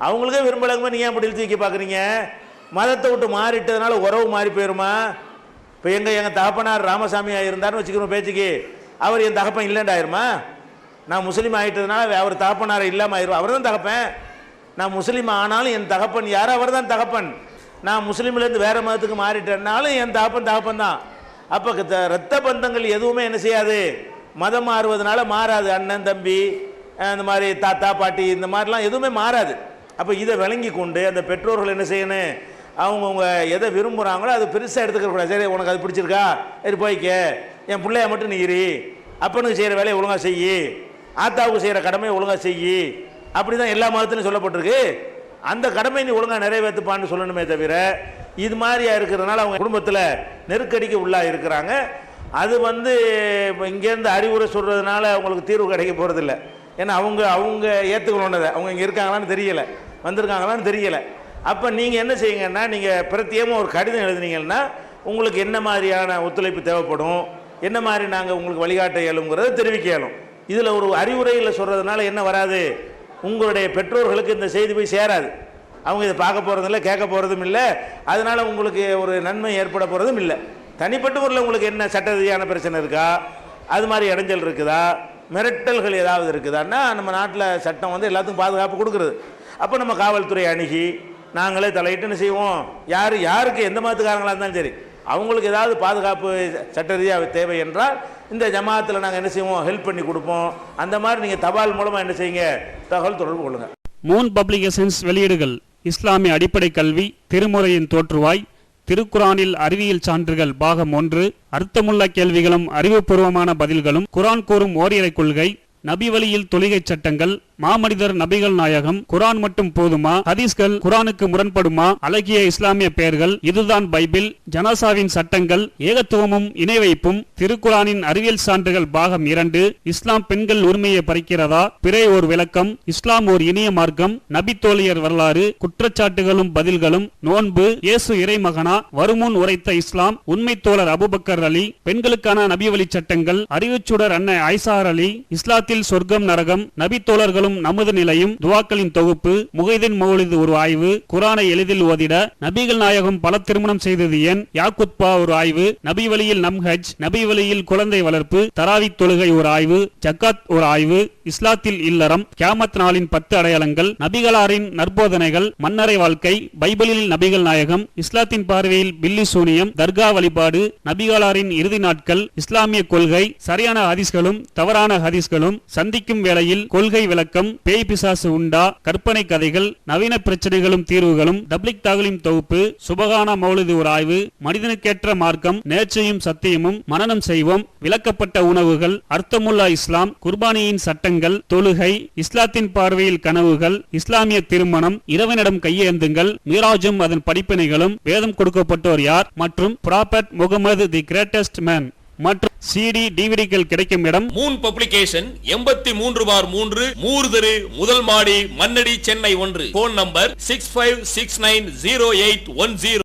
அவங்களுக்கே விரும்பலங்க, நீங்கள் ஏன் அப்படி இழுத்து வைக்க பார்க்குறீங்க? மதத்தை விட்டு மாறிட்டதுனால உறவு மாறி போயிருமா? இப்போ எங்கள் தகப்பனார் ராமசாமியாக இருந்தார்னு வச்சுக்கிறோம் பேச்சுக்கு, அவர் என் தகப்பன் இல்லைண்டாயிருமா? நான் முஸ்லீம் ஆகிட்டதுனால அவர் தகப்பனார் இல்லாமல் ஆயிரும், அவர் தான் தகப்பன். நான் முஸ்லீம் ஆனாலும் என் தகப்பன் யார், அவர் தான் தகப்பன். நான் முஸ்லீம்லேருந்து வேறு மதத்துக்கு மாறிட்டேன்னாலும் என் தகப்பன் தான். அப்போ இரத்த பந்தங்கள் எதுவுமே என்ன செய்யாது, மதம் மாறுவதனால மாறாது. அண்ணன் தம்பி அந்த மாதிரி தாத்தா பாட்டி இந்த மாதிரிலாம் எதுவுமே மாறாது. அப்போ இதை விளங்கி கொண்டு அந்த பெற்றோர்கள் என்ன செய்யணும், அவங்கவுங்க எதை விரும்புகிறாங்களோ அது பெருசாக எடுத்துக்கக்கூடாது. சரி உனக்கு அது பிடிச்சிருக்கா, சரி போய்க்க, என் பிள்ளைய மட்டும் நீ இரு, அப்பனுக்கு செய்கிற வேலையை ஒழுங்காக செய்யி, ஆத்தாவுக்கு செய்கிற கடமையை ஒழுங்காக செய்யி, அப்படி தான் எல்லா மதத்திலும் சொல்லப்பட்டிருக்கு. அந்த கடமை நீ ஒழுங்காக நிறைவேற்றுப்பான்னு சொல்லணுமே தவிர, இது மாதிரியா இருக்கிறதுனால அவங்க குடும்பத்தில் நெருக்கடிக்கு உள்ளாக இருக்கிறாங்க. அது வந்து இங்கேருந்து அறிவுரை சொல்கிறதுனால அவங்களுக்கு தீர்வு கிடைக்க போகிறதில்ல. ஏன்னா அவங்க ஏற்றுக்கணுன்னதை அவங்க இங்கே இருக்காங்களான்னு தெரியலை, வந்திருக்காங்களான்னு தெரியலை. அப்போ நீங்கள் என்ன செய்யுங்கன்னா, நீங்கள் பிரத்யேகமாக ஒரு கடிதம் எழுதுனீங்கன்னா உங்களுக்கு என்ன மாதிரியான ஒத்துழைப்பு தேவைப்படும், என்ன மாதிரி நாங்கள் உங்களுக்கு வழிகாட்ட இயலுங்கிறத தெரிவிக்க இயலும். இதில் ஒரு அறிவுரையில் சொல்கிறதுனால என்ன வராது, உங்களுடைய பெற்றோர்களுக்கு இந்த செய்தி போய் சேராது. அவங்க இதை பார்க்க போகிறதும் இல்லை, கேட்க போகிறதும் இல்லை, அதனால் உங்களுக்கு ஒரு நன்மை ஏற்பட போகிறதும் இல்லை. தனிப்பட்ட முறையில் உங்களுக்கு என்ன சட்ட ரீதியான பிரச்சனை இருக்கா, அது மாதிரி இடைஞ்சல் இருக்குதா, மிரட்டல்கள் ஏதாவது இருக்குதான்னா நம்ம நாட்டில் சட்டம் வந்து எல்லாத்துக்கும் பாதுகாப்பு கொடுக்குறது. அப்போ நம்ம காவல்துறை அணுகி நாங்களே தலையிட்டு என்ன செய்வோம், யாருக்கு எந்த மதத்துக்காரங்களாக இருந்தாலும் சரி அவங்களுக்கு ஏதாவது பாதுகாப்பு சட்ட ரீதியாக தேவை என்றால் இந்த ஜமாத்தில் நாங்கள் என்ன செய்வோம், ஹெல்ப் பண்ணி கொடுப்போம். அந்த மாதிரி நீங்கள் தபால் மூலமாக என்ன செய்யுங்க, தகவல் தொடர்பு கொள்ளுங்கள். மூன் பப்ளிகேஷன்ஸ் வெளியீடுகள்: இஸ்லாமிய அடிப்படை கல்வி, திருமுறையின் தோற்றுவாய், திருக்குரானில் அறிவியல் சான்றுகள் பாகம் 1, அர்த்தமுள்ள கேள்விகளும் அறிவுபூர்வமான பதில்களும், குரான் கூறும் ஓரிரை கொள்கை, நபி வழியில் தொழுகை சட்டங்கள், மாமனிதர் நபிகள் நாயகம், குரான் மட்டும் போதுமா, ஹதீஸ்கள் குரானுக்கு முரண்படுமா, அழகிய இஸ்லாமிய பெயர்கள், இதுதான் பைபிள், ஜனாசாவின் சட்டங்கள், ஏகத்துவமும் இணை வைப்பும், திருக்குரானின் அறிவியல் சான்றுகள் பாகம் 2, இஸ்லாம் பெண்கள் உரிமையை பறிக்கிறதா, பிறை ஓர் விளக்கம், இஸ்லாம் ஓர் இனிய மார்க்கம், நபி தோழியர் வரலாறு, குற்றச்சாட்டுகளும் பதில்களும், நோன்பு, இயேசு இறைமகனா, வருமுன் உரைத்த இஸ்லாம், உண்மை தோழர் அபுபக்கர் அலி, பெண்களுக்கான நபி வழி சட்டங்கள், அறிவுச்சுடர் அன்னை ஐசார் அலி, இஸ்லாத்தில் சொர்க்கம் நரகம், நபி தோழர்களும் நமது நிலையும், துவாக்களின் தொகுப்பு, முகைதீன் மௌலிது ஒரு ஆய்வு, குரானை எளிதில் ஓதிட, நபிகள் நாயகம் பல திருமணம் செய்தது ஏன், யாக்குத்பா ஒரு ஆய்வு, நபி வழியில் நம் ஹஜ், நபி வழியில் குழந்தை வளர்ப்பு, தராவி தொழுகை ஒரு ஆய்வு, ஜக்காத் ஒரு ஆய்வு, இஸ்லாத்தில் இல்லறம், கியாமத் நாளின் 10 அடையாளங்கள், நபிகளாரின் நற்போதனைகள், மன்னரை வாழ்க்கை, பைபிளில் நபிகள் நாயகம், இஸ்லாத்தின் பார்வையில் பில்லி சூனியம், தர்கா வழிபாடு, நபிகளாரின் இறுதி நாட்கள், இஸ்லாமிய கொள்கை, சரியான ஹதீஸ்களும் தவறான ஹதீஸ்களும், சந்திக்கும் வேளையில் கொள்கை விளக்கம், பேய் பிசாசு உண்டா, கற்பனை கதைகள், நவீன பிரச்சனைகளும் தீர்வுகளும், தப்லிக் தாகலிம் தொகுப்பு, சுபகான மௌலிது ஒரு ஆய்வு, மனிதனுக்கேற்ற மார்க்கம், நேர்ச்சையும் சத்தியமும், மனனம் செய்வோம், விளக்கப்பட்ட உணவுகள், அர்த்தமுல்லா இஸ்லாம், குர்பானியின் சட்டங்கள், தொழுகை, இஸ்லாத்தின் பார்வையில் கனவுகள், இஸ்லாமிய திருமணம், இறைவனிடம் கையேந்துங்கள், மீராஜும் அதன் படிப்பினைகளும், வேதம் கொடுக்கப்பட்டோர் யார், மற்றும் prophet Mohammed the greatest man மற்றும் CD டிவிடிகள் கிடைக்கும் இடம் மூன் பப்ளிகேஷன் 83/3 மூர்தரு முதல் மாடி மண்ணடி சென்னை 1. Phone number 65690810.